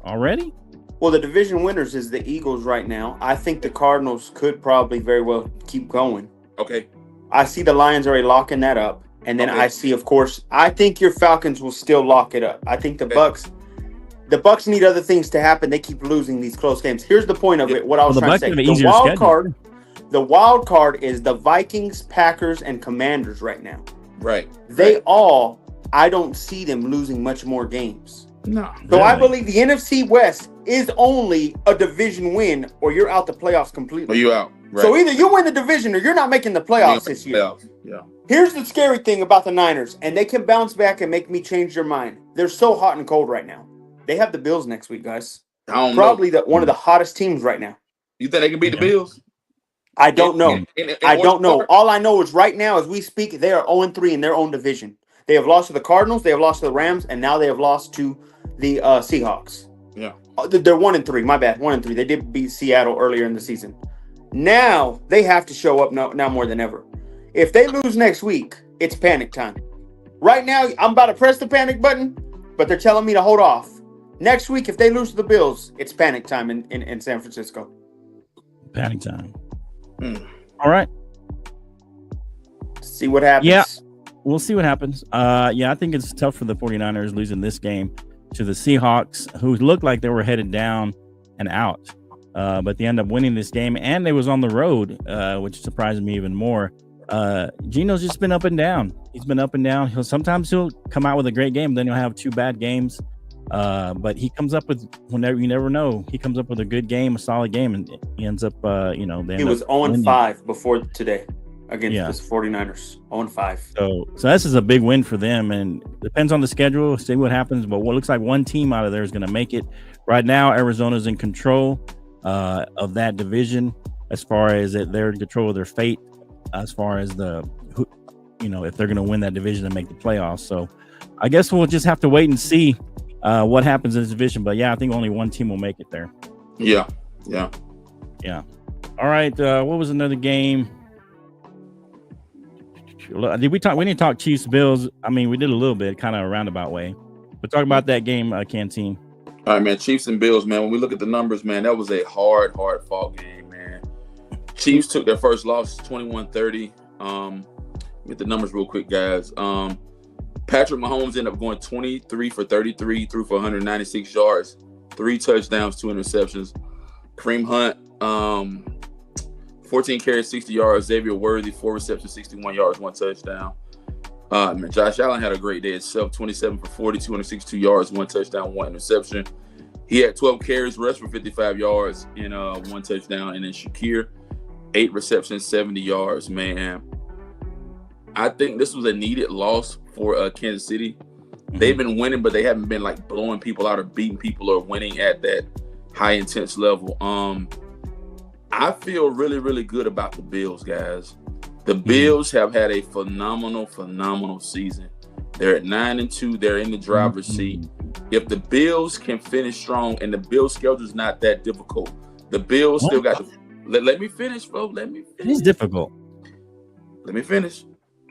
Already? Well, the division winners is the Eagles right now. I think the Cardinals could probably very well keep going. Okay. I see the Lions already locking that up. And then I see, of course, I think your Falcons will still lock it up. I think the Bucks need other things to happen. They keep losing these close games. Here's the point of it. What I was trying to say. The wild card is the Vikings, Packers, and Commanders right now. Right. I don't see them losing much more games. No. So I believe the NFC West is only a division win or you're out the playoffs completely. Or you out. Right. So either you win the division or you're not making the playoffs this year. Yeah. Here's the scary thing about the Niners, and they can bounce back and make me change their mind. They're so hot and cold right now. They have the Bills next week, guys. Probably one of the hottest teams right now. You think they can beat the Bills? I don't know. I don't know. All I know is right now, as we speak, they are 0-3 in their own division. They have lost to the Cardinals, they have lost to the Rams, and now they have lost to the Seahawks. Yeah. They're 1-3. My bad. 1-3. They did beat Seattle earlier in the season. Now they have to show up now more than ever. If they lose next week, it's panic time. Right now, I'm about to press the panic button, but they're telling me to hold off. Next week, if they lose to the Bills, it's panic time in San Francisco. Panic time. All right. See what happens. Yeah, we'll see what happens. I think it's tough for the 49ers losing this game to the Seahawks, who looked like they were headed down and out. But they end up winning this game, and they was on the road, which surprised me even more. Gino's just been up and down. He's been up and down. Sometimes he'll come out with a great game, then he'll have 2 bad games. But he comes up with, whenever, you never know, he comes up with a good game, a solid game, and he ends up, he was 0-5 before today against the 49ers. 0-5. So this is a big win for them, and depends on the schedule. See what happens. But what looks like one team out of there is going to make it. Right now, Arizona's in control of that division, as far as they're in control of their fate, as far as if they're going to win that division and make the playoffs. So I guess we'll just have to wait and see what happens in this division. But I think only one team will make it there. Yeah. All right. What was another game? Did we talk? We didn't talk Chiefs Bills. I mean, we did a little bit, kind of a roundabout way. But talk about that game, Canteen. All right, man. Chiefs and Bills, man. When we look at the numbers, man, that was a hard fought game, man. Chiefs took their first loss, 21-30. Get the numbers real quick, guys. Patrick Mahomes ended up going 23 for 33, threw for 196 yards, 3 touchdowns, 2 interceptions. Kareem Hunt, 14 carries, 60 yards. Xavier Worthy, 4 receptions, 61 yards, 1 touchdown. Josh Allen had a great day itself, 27 for 40, 262 yards, 1 touchdown, 1 interception. He had 12 carries, rushed for 55 yards, and 1 touchdown. And then Shakir, 8 receptions, 70 yards, man. I think this was a needed loss for Kansas City. Mm-hmm. They've been winning, but they haven't been like blowing people out or beating people or winning at that high intense level. I feel really, really good about the Bills, guys. The Bills have had a phenomenal season. They're at 9-2. They're in the driver's seat. If the Bills can finish strong, and the Bills' schedule is not that difficult, the Bills still got to let me finish, bro. Let me finish. It is difficult. Let me finish.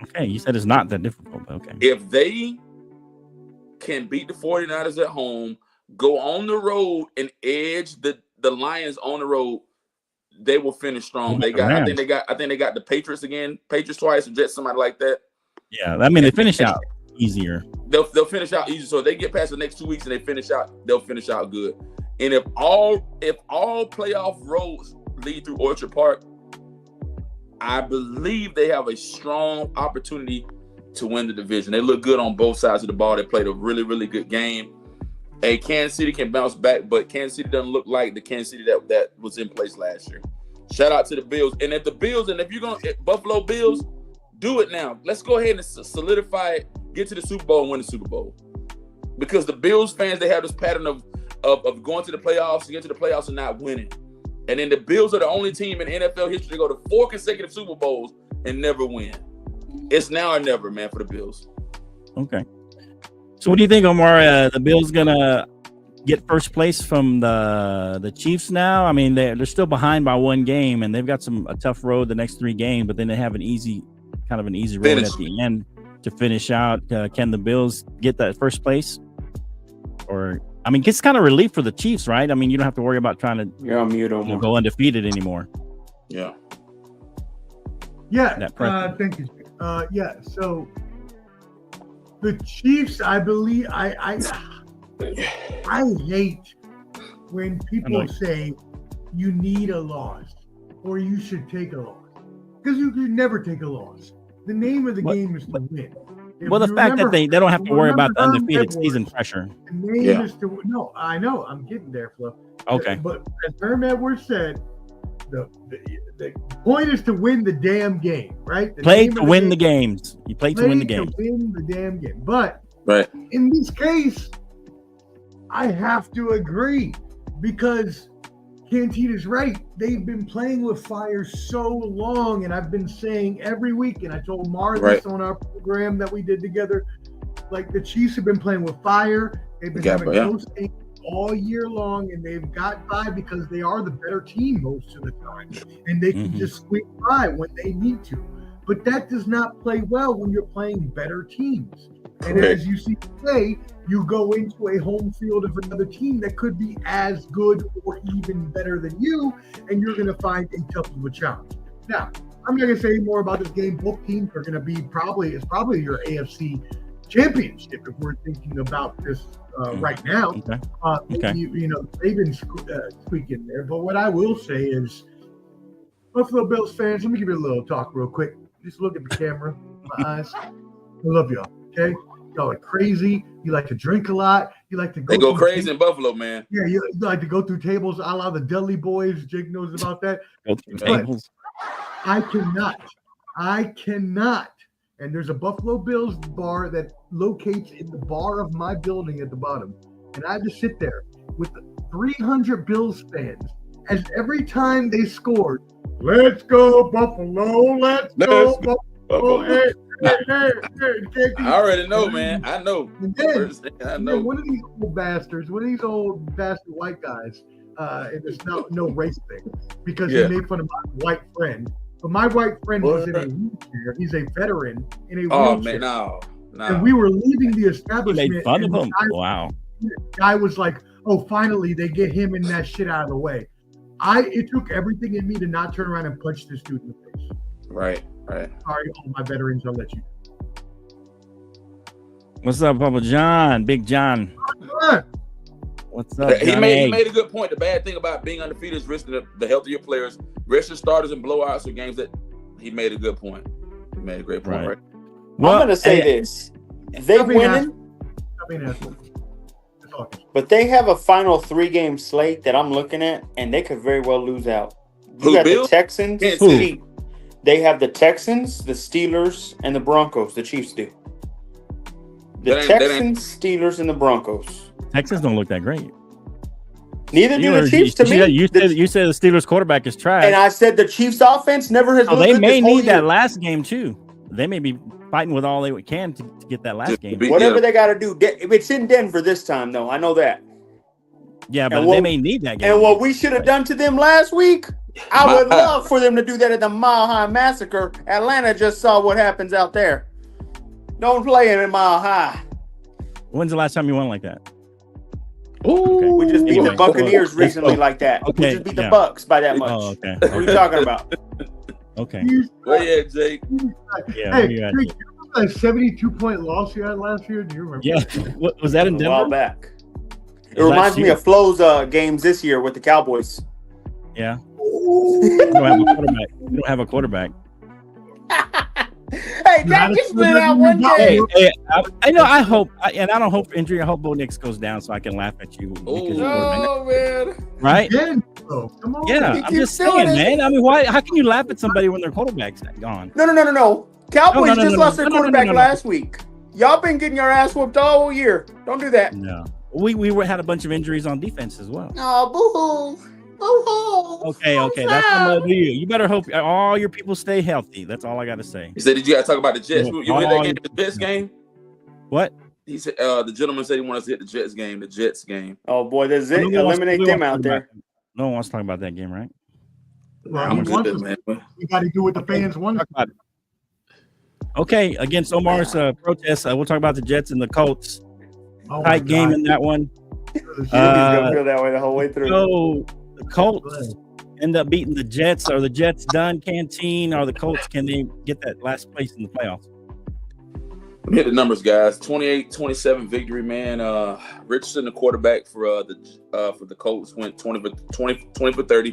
Okay, you said it's not that difficult, but okay. If they can beat the 49ers at home, go on the road and edge the Lions on the road, they will finish strong. I think they got the Patriots again, Patriots twice, and Jets, somebody like that. Yeah, I mean they finish out easier. They'll finish out easy. So if they get past the next 2 weeks and they finish out, they'll finish out good. And if all playoff roads lead through Orchard Park, I believe they have a strong opportunity to win the division. They look good on both sides of the ball. They played a really, really good game. Hey, Kansas City can bounce back, but Kansas City doesn't look like the Kansas City that was in place last year. Shout out to the Bills. And if you're going to Buffalo Bills, do it now. Let's go ahead and solidify it, get to the Super Bowl and win the Super Bowl. Because the Bills fans, they have this pattern of going to the playoffs, to get to the playoffs and not winning. And then the Bills are the only team in NFL history to go to 4 consecutive Super Bowls and never win. It's now or never, man, for the Bills. Okay. So what do you think, Omar? The Bills gonna get first place from the Chiefs now? I mean, they're still behind by 1 game, and they've got a tough road the next 3 games, but then they have an easy road at the end to finish out. Can the Bills get that first place? Or I mean, it's kind of relief for the Chiefs, right? I mean, you don't have to worry about trying to You're on mute, Omar. go undefeated anymore. Yeah. Yeah. Thank you. So the Chiefs, I believe, I hate when people say you need a loss or you should take a loss, because you can never take a loss. The name of the game is to win. The fact that they don't have to worry about the undefeated season pressure. The name is to no. I know. I'm getting there, Flo. Okay. But as Herm Edwards said, the point is to win the damn game, right? Play to win the games. You play to win the game. To win the damn game. But right in this case, I have to agree, because Canteen is right. They've been playing with fire so long, and I've been saying every week, and I told Mar this on our program that we did together, like the Chiefs have been playing with fire. They've been having close games. all year long, and they've got by because they are the better team most of the time, and they can just squeak by when they need to. But that does not play well when you're playing better teams. And as you see today, you go into a home field of another team that could be as good or even better than you, and you're going to find a tough of a challenge. Now, I'm not going to say any more about this game. Both teams are going to be probably your AFC championship if we're thinking about this right now. Okay. You know, they've been squeaking there. But what I will say is, Buffalo Bills fans, let me give you a little talk real quick. Just look at the camera, my eyes. I love y'all, okay? Y'all are crazy. You like to drink a lot. You like to go. They go crazy in Buffalo, man. Yeah, you like to go through tables. I love the Deli Boys. Jake knows about that. Go through tables. I cannot. And there's a Buffalo Bills bar that locates in the bar of my building at the bottom. And I just sit there with 300 Bills fans as every time they scored, let's go Buffalo, let's go Buffalo. Hey. I already know, man. I know. And then, I know. One of these old bastard white guys, and there's no race thing, because he made fun of my white friend. But my white friend was in a wheelchair. He's a veteran in a wheelchair. Oh, man, no. And we were leaving the He establishment. made fun of him. The Wow. guy was like, oh, finally, they get him and that shit out of the way. It took everything in me to not turn around and punch this dude in the face. Right. Sorry, all my veterans, I'll let you. What's up, Papa John? Big John. What's up, He made a good point. The bad thing about being undefeated is risking the health of your players, risking starters and blowouts or games that he made a good point. He made a great point, right? Well, I'm going to say this. They winning, but they have a final 3-game slate that I'm looking at, and they could very well lose out. You got the Texans. They have the Texans, the Steelers, and the Broncos. The Chiefs do. The Texans, Steelers, and the Broncos. Texans don't look that great. Neither do the Chiefs to me. You said the Steelers quarterback is trash. And I said the Chiefs offense never has looked they good may this whole need year. that last game too. They may be fighting with all they can to get that last game. Whatever they got to do. It's in Denver this time, though. I know that. Yeah, but they may need that game. And what we should have done to them last week, I would love for them to do that at the Mile High Massacre. Atlanta just saw what happens out there. Don't play in Mile High. When's the last time you won like that? Ooh, we just beat the Buccaneers recently like that. Okay, we just beat the Bucks by that much. Oh, okay. What are you talking about? Okay. Where you at, Jake? Yeah, hey, Jake, you remember that 72-point loss you had last year? Do you remember? Yeah. What was that in Denver? A while back. It reminds me of Flo's games this year with the Cowboys. Yeah. You don't have a quarterback. Hey, Jack, you split out one game. Hey, I know. I hope, and I don't hope injury. I hope Bo Nix goes down so I can laugh at you. Oh man! Right? Come on. Yeah, I'm just saying, man. I mean, why? How can you laugh at somebody when their quarterback's gone? No. Cowboys just lost their quarterback last week. Y'all been getting your ass whooped all year. Don't do that. No, we had a bunch of injuries on defense as well. Oh, boo-hoo. Okay. That's what I'm gonna do. You better hope all your people stay healthy. That's all I got to say. He said, "Did you guys talk about the Jets? You hit that game, the Jets game?" What? He said, "The gentleman said he wanted us to hit the Jets game. The Jets game." Oh boy, does it eliminate them out there? No one wants to talk about that game, right? Well, you got to do what the fans want. Okay, against Omar's protest, we'll talk about the Jets and the Colts. Tight game in that one. He's gonna feel that way the whole way through. So the Colts end up beating the Jets. Are the Jets done? Canteen or the Colts? Can they get that last place in the playoffs? Let me hit the numbers, guys. 28-27 victory, man. Richardson, the quarterback for the Colts, went 20 for 30,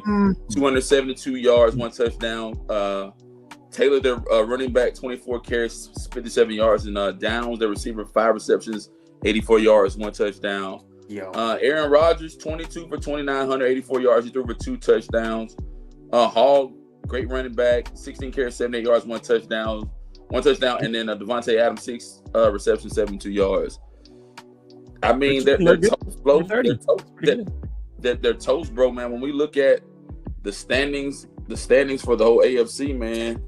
272 yards, 1 touchdown. Taylor, their running back, 24 carries, 57 yards, and Downs, their receiver, 5 receptions, 84 yards, 1 touchdown. Aaron Rodgers, 22 for 29, 184 yards. He threw for 2 touchdowns. Hall, great running back, 16 carries, 78 yards, 1 touchdown. And then Devontae Adams, 6 receptions, 72 yards. I mean, they're toast, bro. They're toast, bro, man. When we look at the standings for the whole AFC, man,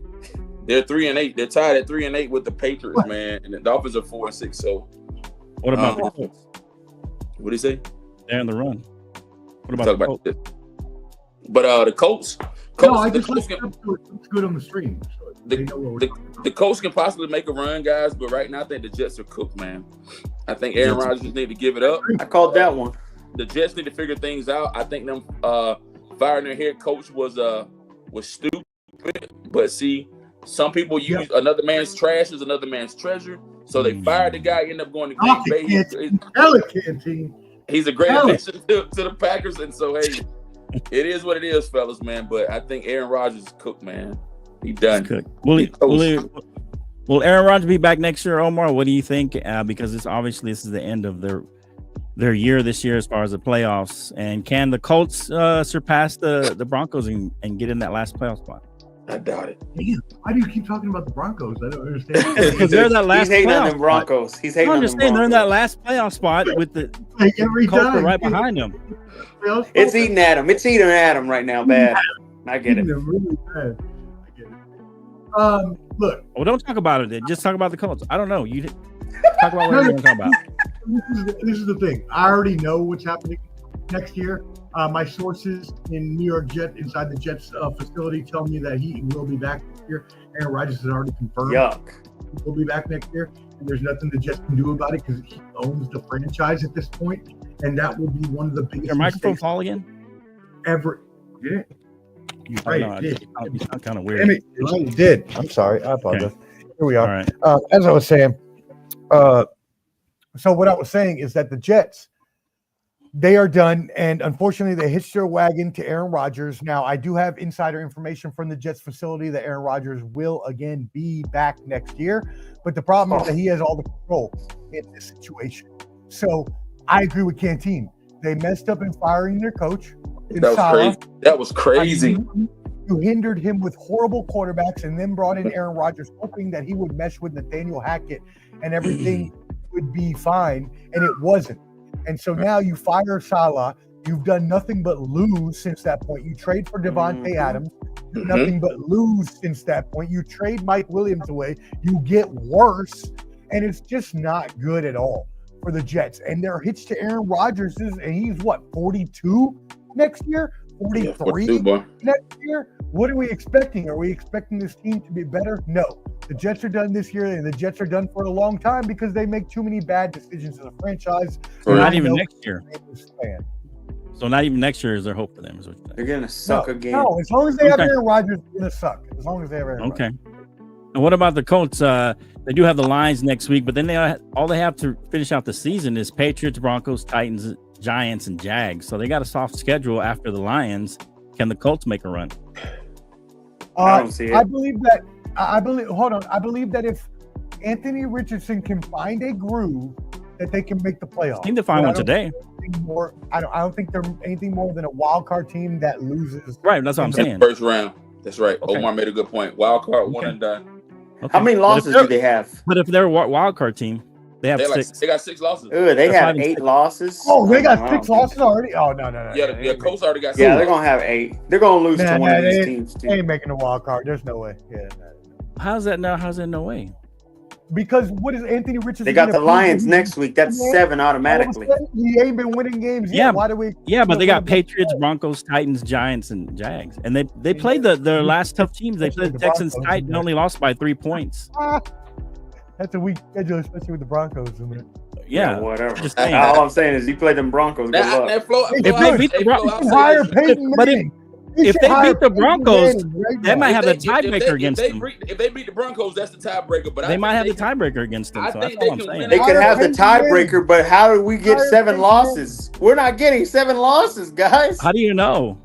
they're 3-8. They're tied at 3-8 with the Patriots, man, and the Dolphins are 4-6. So, what about the Colts? What did he say? They're in the run. What about Talk the about Colts? this. But the Colts, No, I the just Colts looked can, up to it. It's good on the stream. So they know what we're talking about. the Colts can possibly make a run, guys. But right now, I think the Jets are cooked, man. I think Aaron Rodgers need to give it up. I called that one. The Jets need to figure things out. I think them firing their head coach was stupid. But see, some people use another man's trash as another man's treasure. So they fired the guy, ended up going to Green Bay. Canteen. He's a great addition to the Packers, and so hey, it is what it is, fellas, man. But I think Aaron Rodgers is cooked, man. He done. Will Aaron Rodgers be back next year, Omar? What do you think? Because this is the end of their year this year as far as the playoffs. And can the Colts surpass the Broncos and get in that last playoff spot? I doubt it. Damn, why do you keep talking about the Broncos? I don't understand. Because they're that last. He's hating on playoff them Broncos. spot. He's hating I'm on just them saying they're in that Broncos. last playoff spot with the Like every Colts are time, right behind them. It's eating at him. It's eating at him right now. Bad. I get it. They're really bad. I get it. Look, Well, don't talk about it. Then. Just talk about the Colts. I don't know. You talk about what you want to talk about. this is the thing. I already know what's happening next year. My sources in New York Jet inside the Jets facility tell me that he will be back next year. Aaron Rodgers has already confirmed he will be back next year, and there's nothing the Jets can do about it because he owns the franchise at this point, and that will be one of the biggest. Your microphone mistakes fall again? ever. Yeah, you're right. No, It did. you sound kind of Damn weird. it, it did. I'm sorry. I apologize. Here we All are. right. As I was saying, so what I was saying is that the Jets, they are done, and unfortunately, they hitched their wagon to Aaron Rodgers. Now, I do have insider information from the Jets facility that Aaron Rodgers will again be back next year, but the problem is that he has all the control in this situation. So I agree with Canteen. They messed up in firing their coach. That was crazy. You hindered him with horrible quarterbacks and then brought in Aaron Rodgers, hoping that he would mesh with Nathaniel Hackett and everything would be fine, and it wasn't. And so now you fire Salah. You've done nothing but lose since that point. You trade for Devontae Adams. Nothing but lose since that point. You trade Mike Williams away. You get worse, and it's just not good at all for the Jets. And they're hitched to Aaron Rodgers, and he's what, 42 next year? 43 next year? What are we expecting? Are we expecting this team to be better? No. The Jets are done this year, and the Jets are done for a long time because they make too many bad decisions as a franchise. So not even next year. So not even next year is there hope for them? Is what you're saying. They're going to suck again. No, as long as they have Aaron Rodgers, they're going to suck. As long as they have Aaron Rodgers. And what about the Colts? They do have the Lions next week, but then all they have to finish out the season is Patriots, Broncos, Titans, Giants, and Jags. So they got a soft schedule after the Lions. Can the Colts make a run? I don't see it. I believe that. I believe that if Anthony Richardson can find a groove, that they can make the playoffs. Seem to find one today. I don't think they're anything more than a wild card team that loses. Right, that's what I'm saying. First round. That's right. Okay. Omar made a good point. Wild card, one and done. Okay. How many losses do they have? But if they're a wild card team, they have 6. They got 6 losses. Ooh, they have 8 6. losses. Oh, they got 6 losses already? Oh, no. Yeah, Colts already got 6. Yeah, they're going to have 8. They're going to lose to one of these teams, They too. ain't making a wild card. There's no way. Yeah. How's that now? How's that no way? Because what is Anthony Richardson? They got the Lions next week. That's 7 automatically. He ain't been winning games yet. Yeah. Why do we? Yeah, but they got Patriots, Broncos, Titans, Giants, and Jags. And they played their last tough teams. They played the Texans, Titans, only lost by 3 points. That's a weak schedule, especially with the Broncos in there. Yeah, whatever. Just saying. All I'm saying is you play them Broncos. Good luck. If they beat the Broncos, Hire Peyton Manning. if they beat the Broncos, they might have the tiebreaker against them. If they beat the Broncos, that's the tiebreaker. But They might have the tiebreaker against them. So that's all I'm saying. They could have the tiebreaker, but how do we get 7 losses? We're not getting 7 losses, guys. How do you know?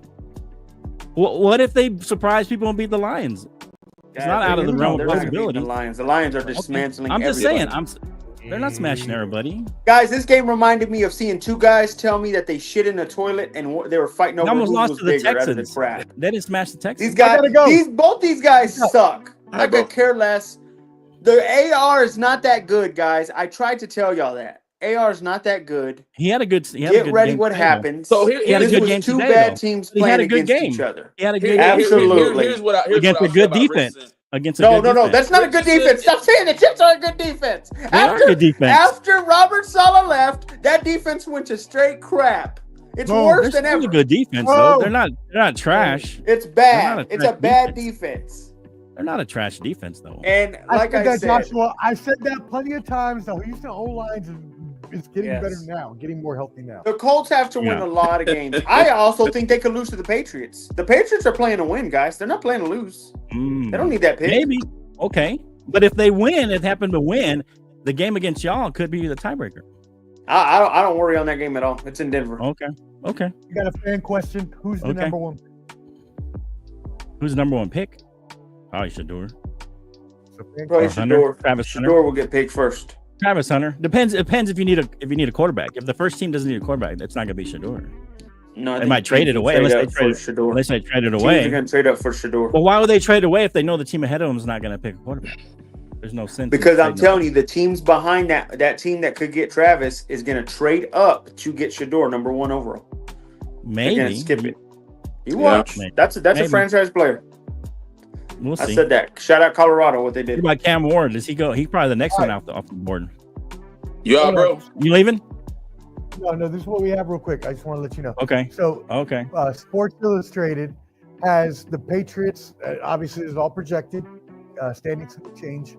What if they surprise people and beat the Lions? It's not out of the realm of possibility. The Lions are dismantling. I'm just everybody. saying. They're not smashing everybody. Guys, this game reminded me of seeing 2 guys tell me that they shit in a toilet and they were fighting over They almost who lost was to the bigger out of the Texans. crap. They didn't smash the Texans. These guys, both these guys suck. I go. could care less. The AR is not that good, guys. I tried to tell y'all that. AR is not that good. He had a good. Get ready what happens. So He had a this good was game 2 today, bad though. teams He had playing a good against game. each other. He had a good Absolutely. Here's what I against here's a what good I'll say about defense. Richardson. against a No, good defense. that's not a good defense. Stop saying the Chiefs are a good defense. They are a good defense. After Robert Saleh left, that defense went to straight crap. It's No, worse They're than still ever. a good defense, Oh. though. They're not trash. It's They're not bad. a It's a trash bad defense. defense. They're not a trash defense, though. And like said I that, said, Joshua, I said that plenty of times. The Houston O-lines is getting Yes. better now, getting more healthy now. the Colts have to win Yeah. a lot of games. I also think they could lose to the Patriots. The Patriots are playing to win, guys. They're not playing to lose. They don't need that pick. Maybe. Okay. But if they win, it happened to win, the game against y'all could be the tiebreaker. I don't worry on that game at all. It's in Denver. Okay. You got a fan question? Who's the Okay. number one? Who's the number one pick? Probably Shador. Probably Or Hunter? Shador. Travis Hunter. Shador will get picked first. Travis Hunter. Depends if you need a quarterback. If the first team doesn't need a quarterback, it's not gonna be Shador. No, I They think might trade it away unless they trade Shador. Unless they trade it Teams away. are going to trade up for Shador. Well, why would they trade away if they know the team ahead of them is not gonna pick a quarterback? There's no sense. Because I'm telling you, the teams behind that team that could get Travis is going to trade up to get Shador number 1 overall. They're going maybe to skip it. You Yeah. watch. Maybe. That's a Maybe. franchise player. We'll I see. said that. Shout out Colorado, what they What did. about Cam Ward? Does he go? He's probably the next one off the board. You all, bro? You leaving? No, this is what we have real quick. I just want to let you know. Okay. So, Okay. Sports Illustrated has the Patriots. Obviously, it's all projected. Standings will change.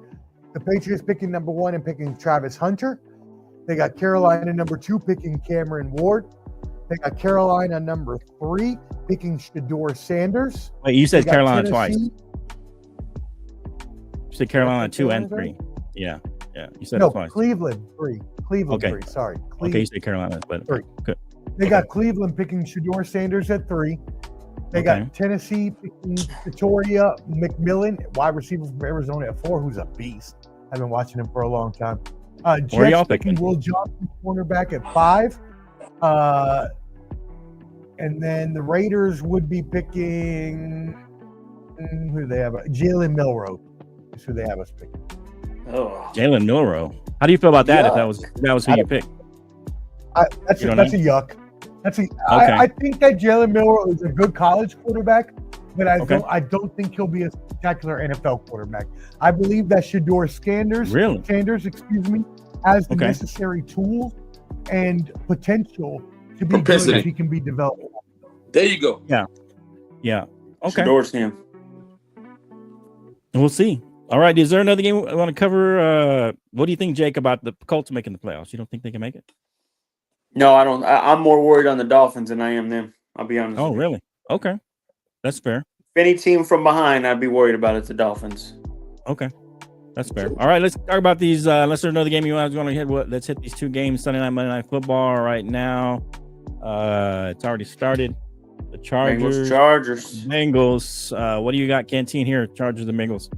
The Patriots picking number 1 and picking Travis Hunter. They got Carolina number 2 picking Cameron Ward. They got Carolina number 3 picking Shador Sanders. Wait, you said They got Carolina twice. Tennessee- You said Carolina 2 and Carolina 3. Yeah. You said No, it twice. Cleveland 3. Cleveland Okay. 3. Sorry. Okay, you said Carolina, but Three. good. They got Cleveland picking Shador Sanders at 3. They Okay. got Tennessee picking Victoria McMillan, wide receiver from Arizona at 4, who's a beast. I've been watching him for a long time. Where are Jets y'all picking picking? Will Johnson, cornerback at 5. And then the Raiders would be picking who do they have? Jalen Milroe is who they have us picking. Oh. Jalen Milroe. How do you feel about that? Yeah. If that was who you picked? That's You a don't yuck. That's a. Okay. I think that Jalen Milroe is a good college quarterback, but Okay. I don't think he'll be a spectacular NFL quarterback. I believe that Shador Sanders, Really? has the Okay. necessary tools and potential to be good Propensity. if he can be developed. There you go. Yeah. Okay. Shador's him. We'll see. All right. Is there another game we want to cover? What do you think, Jake, about the Colts making the playoffs? You don't think they can make it? No, I don't. I'm more worried on the Dolphins than I am them. I'll be honest. Oh, with you. really? Okay. That's fair. If any team from behind, I'd be worried about it's the Dolphins. Okay. That's fair. All right, let's talk about these. Unless there's another game you want to hit. Let's hit these 2 games. Sunday night, Monday Night Football right now. It's already started. The Chargers. Bengals. What do you got, Canteen, here? Chargers and Bengals.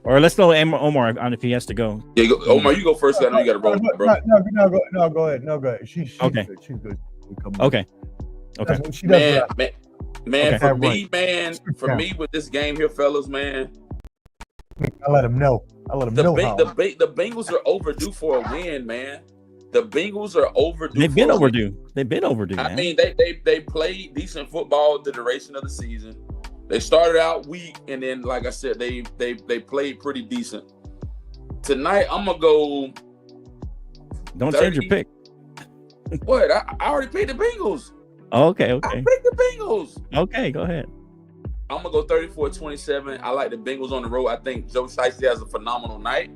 Or let's throw Omar on if he has to go. Yeah, go, Omar, you go first. I know you got to roll, bro. No, go ahead. She's Okay. good. She's good. Okay. That's what she does. Man, Okay. for me, man, for me with this game here, fellas, man, I let him know. the Bengals are overdue for a win, man. The Bengals are overdue. They've been for a win. overdue. They've been overdue. I Man. mean, they played decent football the duration of the season. They started out weak, and then, like I said, they played pretty decent. Tonight, I'm gonna go. Don't change your pick. What? I already picked the Bengals. Okay. I picked the Bengals. Okay. Go ahead. I'm gonna go 34-27. I like the Bengals on the road. I think Joe Shiesty has a phenomenal night.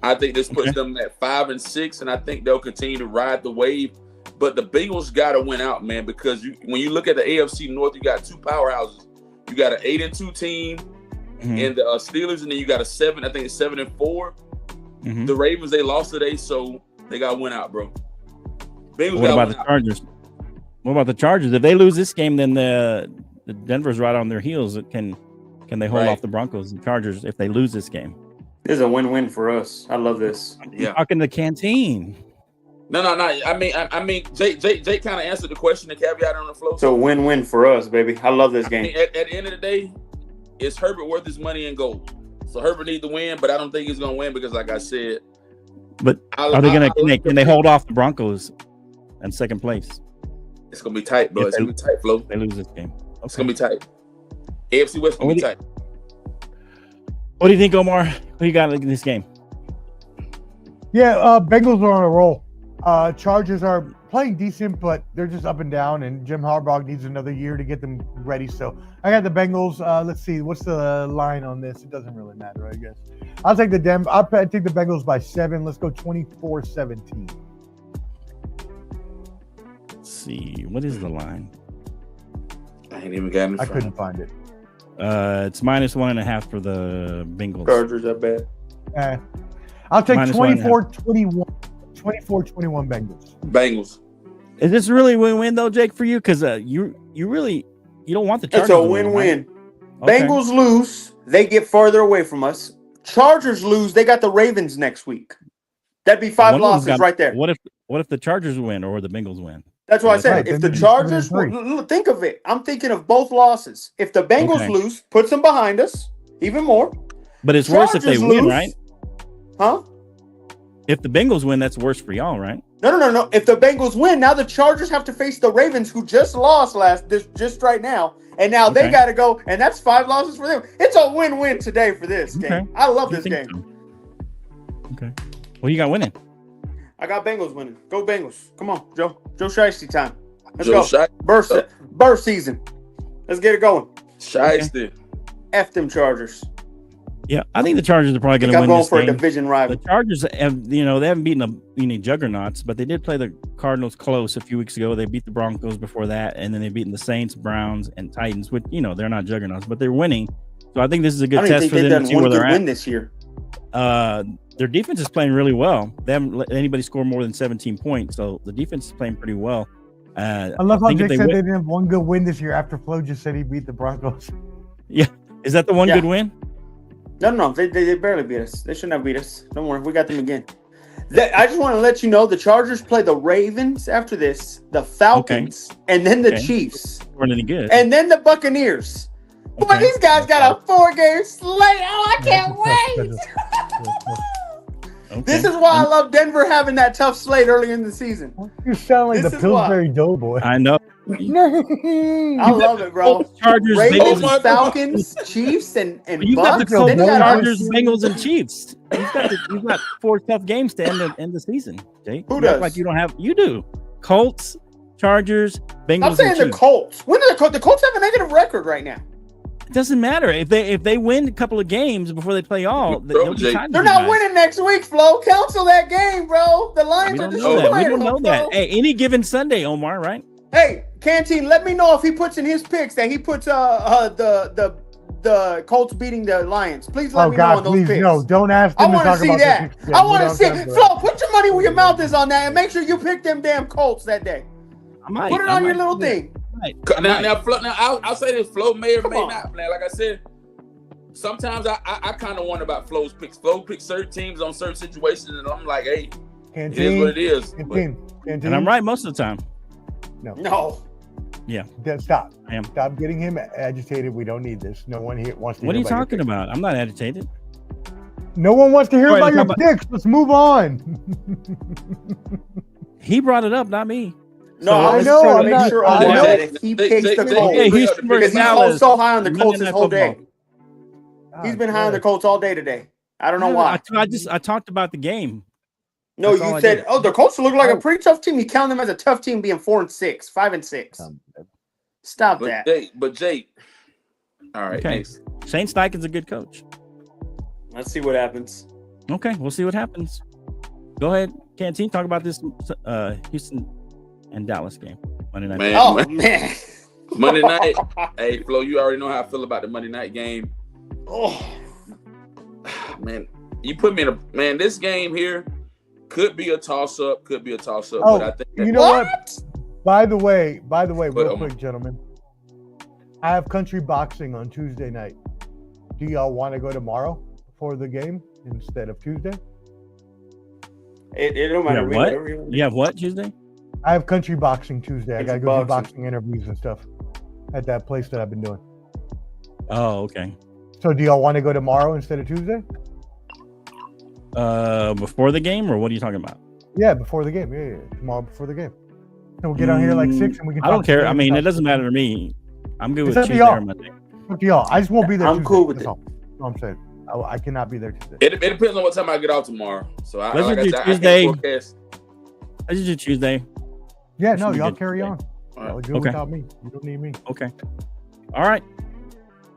I think this puts them at 5-6, and I think they'll continue to ride the wave. But the Bengals got to win out, man, because when you look at the AFC North, you got 2 powerhouses. You got an 8-2 team and the Steelers, and then you got a 7-4. The Ravens, they lost today, so they got to win out, bro. Bengals What about the Chargers? What about the Chargers? If they lose this game, then the Denver's right on their heels. Can they hold off the Broncos and Chargers if they lose this game? This is a win-win for us. I love this. Yeah. Talking the Canteen. No. I mean, Jake kind of answered the question, the caveat on the floor. So win-win for us, baby. I love this I game. mean, at the end of the day, is Herbert worth his money in gold? So Herbert needs to win, but I don't think he's going to win because, like I said, But are they going to? Can they hold off the Broncos in second place? It's going to be tight, bro. It's going to be tight, Flo. They lose this game. It's going to be tight. AFC West going to be tight. What do you think, Omar? Who you got in this game? Yeah, Bengals are on a roll. Chargers are playing decent, but they're just up and down, and Jim Harbaugh needs another year to get them ready. So I got the Bengals. Let's see, what's the line on this? It doesn't really matter, I guess. I'll take the I'll take the Bengals by 7. Let's go 24-17. Let's see, what is the line? I ain't even got it. I couldn't find it. It's -1.5 for the Bengals. Chargers, I bet. I'll take -1.5. 24-21. 24-21 Bengals. Bengals. Is this really win-win though, Jake, for you? Because you don't want the Chargers. It's a to win, win-win. right? Okay. Bengals lose, they get farther away from us. Chargers lose, they got the Ravens next week. That'd be 5 losses right there. What if the Chargers win or the Bengals win? That's what I said. Right, If the then Chargers, three. think of it. I'm thinking of both losses. If the Bengals lose, puts them behind us even more. But it's worse if they Chargers win, lose. right? Huh? If the Bengals win, that's worse for y'all, right? No. If the Bengals win, now the Chargers have to face the Ravens, who just lost just right now, and now they got to go, and that's 5 losses for them. It's a win-win today for this game. I love this game. So? Okay. Well, you got winning. I got Bengals winning. Go Bengals! Come on, Joe. Joe Shiesty time. Let's Joe go. Burst season. Let's get it going. Shiesty. F them Chargers. Yeah, I think the Chargers are probably going to win I'm going this for game. a division rival. The Chargers have, they haven't beaten any juggernauts, but they did play the Cardinals close a few weeks ago. They beat the Broncos before that, and then they beaten the Saints, Browns, and Titans, which, they're not juggernauts, but they're winning. So I think this is a good test for them to see where they're at. Win this year. Their defense is playing really well. They haven't let anybody score more than 17 points, so the defense is playing pretty well. I love how Jake said they didn't have one good win this year after Flo just said he beat the Broncos. Yeah. Is that the one good win? No. They barely beat us. They shouldn't have beat us. Don't worry. We got them again. I just want to let you know the Chargers play the Ravens after this, the Falcons, and then the Chiefs. Weren't any good. And then the Buccaneers. Okay. But these guys got a 4-game slate. Oh, I can't wait. Okay. This is why I love Denver having that tough slate early in the season. You sound like This the is why. Pillsbury Doughboy. I know. I love it, bro. Chargers, Ravens, Bengals, Falcons, Chiefs, and you got the Bucks. Colts, Then they got Chargers, Bengals, and Chiefs. You've got 4 tough games to end the season, Jake. Who You does? act like you don't have. You do. Colts, Chargers, Bengals. I'm saying and the Chiefs. Colts. When do the Colts have a negative record right now? It doesn't matter if they win a couple of games before they play all. They'll be tied to They're you not guys. winning next week, Flo. Cancel that game, bro. The Lions are We destroying don't know them, that. Flo. Hey, any given Sunday, Omar, right? Hey, Canteen, let me know if he puts in his picks that he puts the Colts beating the Lions. Please let me know on those picks. No, don't ask I them to want to talk see about that. their picks. I want to see. that. Flo, put your money where your mouth is on that, and make sure you pick them damn Colts that day. Put it on your little thing. Now, I'll say this: Flo may or Come may on. not play. Like I said, sometimes I kind of wonder about Flo's picks. Flo picks certain teams on certain situations, and I'm like, hey, it is what it is. Canteen. And I'm right most of the time. No. Yeah. Stop. I am. Stop getting him agitated. We don't need this. No one here wants to What are hear you about your talking about? I'm not agitated. picks. No one wants to hear All right, about your picks. Let's move on. He brought it up, not me. No, So- I I know, know. I'm Make not- sure I on know. that if he picks the They- Colts. Okay, Houston Because versus he's Dallas. so high on the Colts Monday his Night whole day. Football. He's been high on the Colts all day today. I don't know why. I talked about the game. No, That's all you I said, did. the Colts look like a pretty tough team. You count them as a tough team being 4-6, 5-6. Stop that. But Jake, all right, Okay. next. Shane Steichen's a good coach. Let's see what happens. Okay, we'll see what happens. Go ahead, Canteen. Talk about this Houston and Dallas game Monday night. Man. Oh, man. Monday night. Hey, Flo, you already know how I feel about the Monday night game. Oh, Man, you put me in a this game here could be a toss-up, Oh, but I think you know what? By the way, But, real quick, gentlemen, I have country boxing on Tuesday night. Do y'all want to go tomorrow for the game instead of Tuesday? it don't matter. You have me, what? whatever you want. You have what Tuesday? I have country boxing Tuesday. I gotta go do boxing. boxing interviews and stuff at that place that I've been doing. Oh, okay. So do y'all want to go tomorrow instead of Tuesday? Before the game, or what are you talking about? Yeah, before the game. Yeah. Tomorrow before the game. And we'll get on here like 6 and we can I don't talk care. I game mean, stuff. it doesn't matter to me. I'm good with It's up to Tuesday y'all. or Monday. Up to y'all. I just won't be there. I'm Tuesday. cool with That's it. all. That's all I'm saying. I cannot be there Tuesday. It depends on what time I get off tomorrow. So I Let's like I do said, I Tuesday. can't forecast. Let's do Tuesday. Yeah, no, Should be y'all good carry Tuesday. on. All right. Y'all do it Okay. without me. You don't need me. Okay. All right.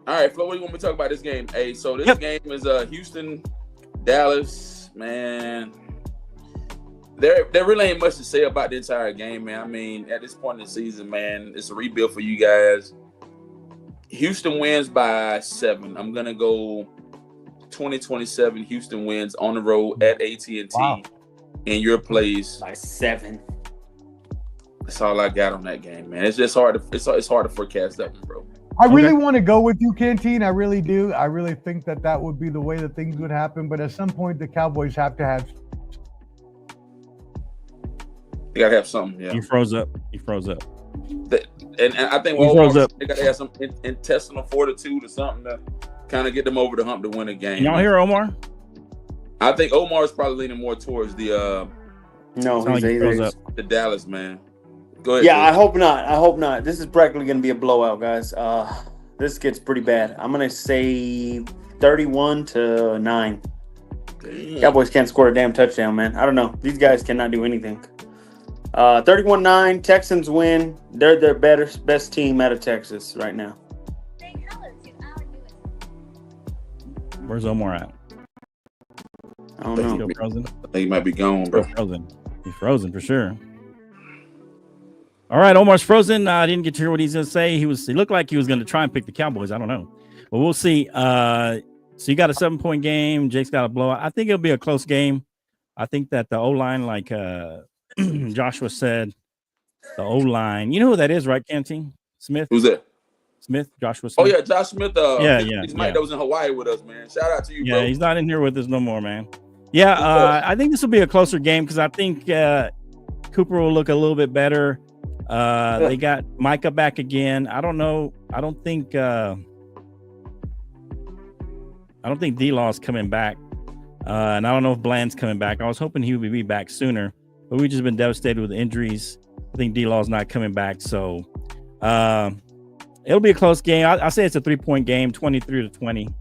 All right, Flo, what do you want me to talk about this game? Hey, so this Yep. game is Houston, Dallas, man. There really ain't much to say about the entire game, man. I mean, at this point in the season, man, it's a rebuild for you guys. Houston wins by 7. I'm gonna go 2027. Houston wins on the road at AT&T Wow. in your place. By 7. That's all I got on that game, man. It's just hard to it's hard to forecast that one, bro. I really Okay. want to go with you, Canteen. I really do. I really think that would be the way that things would happen. But at some point, the Cowboys have to have. You gotta have something, yeah. You froze up. You froze up. And I think He froze up. they gotta have some intestinal fortitude or something to kind of get them over the hump to win a game. Can y'all hear Omar? I think Omar is probably leaning more towards No, Sound like he froze up. the Dallas man. Go ahead. Yeah, I Jay. hope not. I hope not. This is practically going to be a blowout, guys. This gets pretty bad. I'm going to say 31-9. Damn. Cowboys can't score a damn touchdown, man. I don't know. These guys cannot do anything. 31-9. Texans win. They're their best team out of Texas right now. Where's Omar at? I don't Still know. frozen? I think he might be gone, Still bro. frozen. He's frozen for sure. All right, Omar's frozen. I didn't get to hear what he's going to say. He looked like he was going to try and pick the Cowboys. I don't know. But we'll see. So you got a 7-point game. Jake's got a blowout. I think it'll be a close game. I think that the O-line, like Joshua said, the O-line. You know who that is, right, Canteen? Smith? Who's that? Smith? Joshua Smith? Oh yeah, Josh Smith. Yeah. He's Mike that was in Hawaii with us, man. Shout out to you, Yeah, bro. he's not in here with us no more, man. Yeah, I think this will be a closer game because I think Cooper will look a little bit better. They got Micah back again. I don't know. I don't think D-Law's coming back. And I don't know if Bland's coming back. I was hoping he would be back sooner, but we've just been devastated with injuries. I think D-Law's not coming back. So it'll be a close game. I'll say it's a 3-point game, 23-20.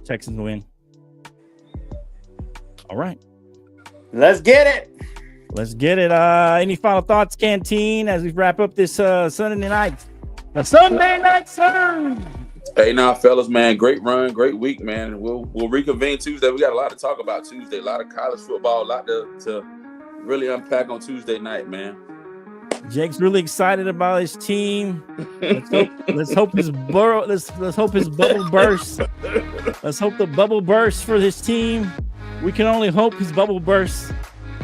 Texans win. All right. Let's get it. Let's get it. Any final thoughts, Canteen, as we wrap up this Sunday night? The Sunday night serve. Hey, now, fellas, man, great run, great week, man. We'll reconvene Tuesday. We got a lot to talk about Tuesday. A lot of college football, a lot to really unpack on Tuesday night, man. Jake's really excited about his team. Let's hope his bubble bursts. Let's hope the bubble bursts for his team. We can only hope his bubble bursts.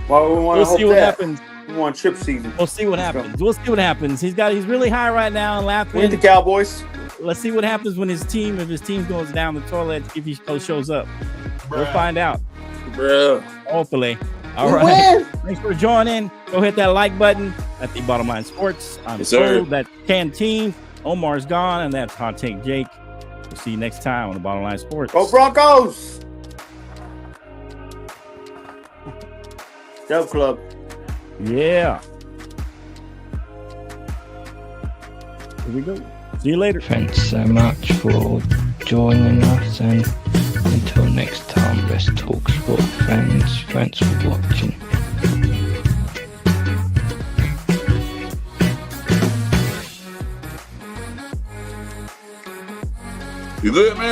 Well, we want We'll to hope see what that. happens. We want chip season. We'll see what happens. We'll see what happens. He's really high right now and With the laughing. Cowboys. Let's see what happens when if his team goes down the toilet, if he shows up. We'll find out. Bruh. Hopefully. All We right. win. Thanks for joining. Go hit that like button at the Bottom Line Sports. I'm Yes, sir. Flo. That's Canteen. Omar's gone, and that's Hot Take Jake. We'll see you next time on the Bottom Line Sports. Go Broncos. Dub Club. Yeah. Here we go. See you later. Thanks so much for joining us, and until next time, Let's Talk Sport fans. Thanks for watching. You good, man?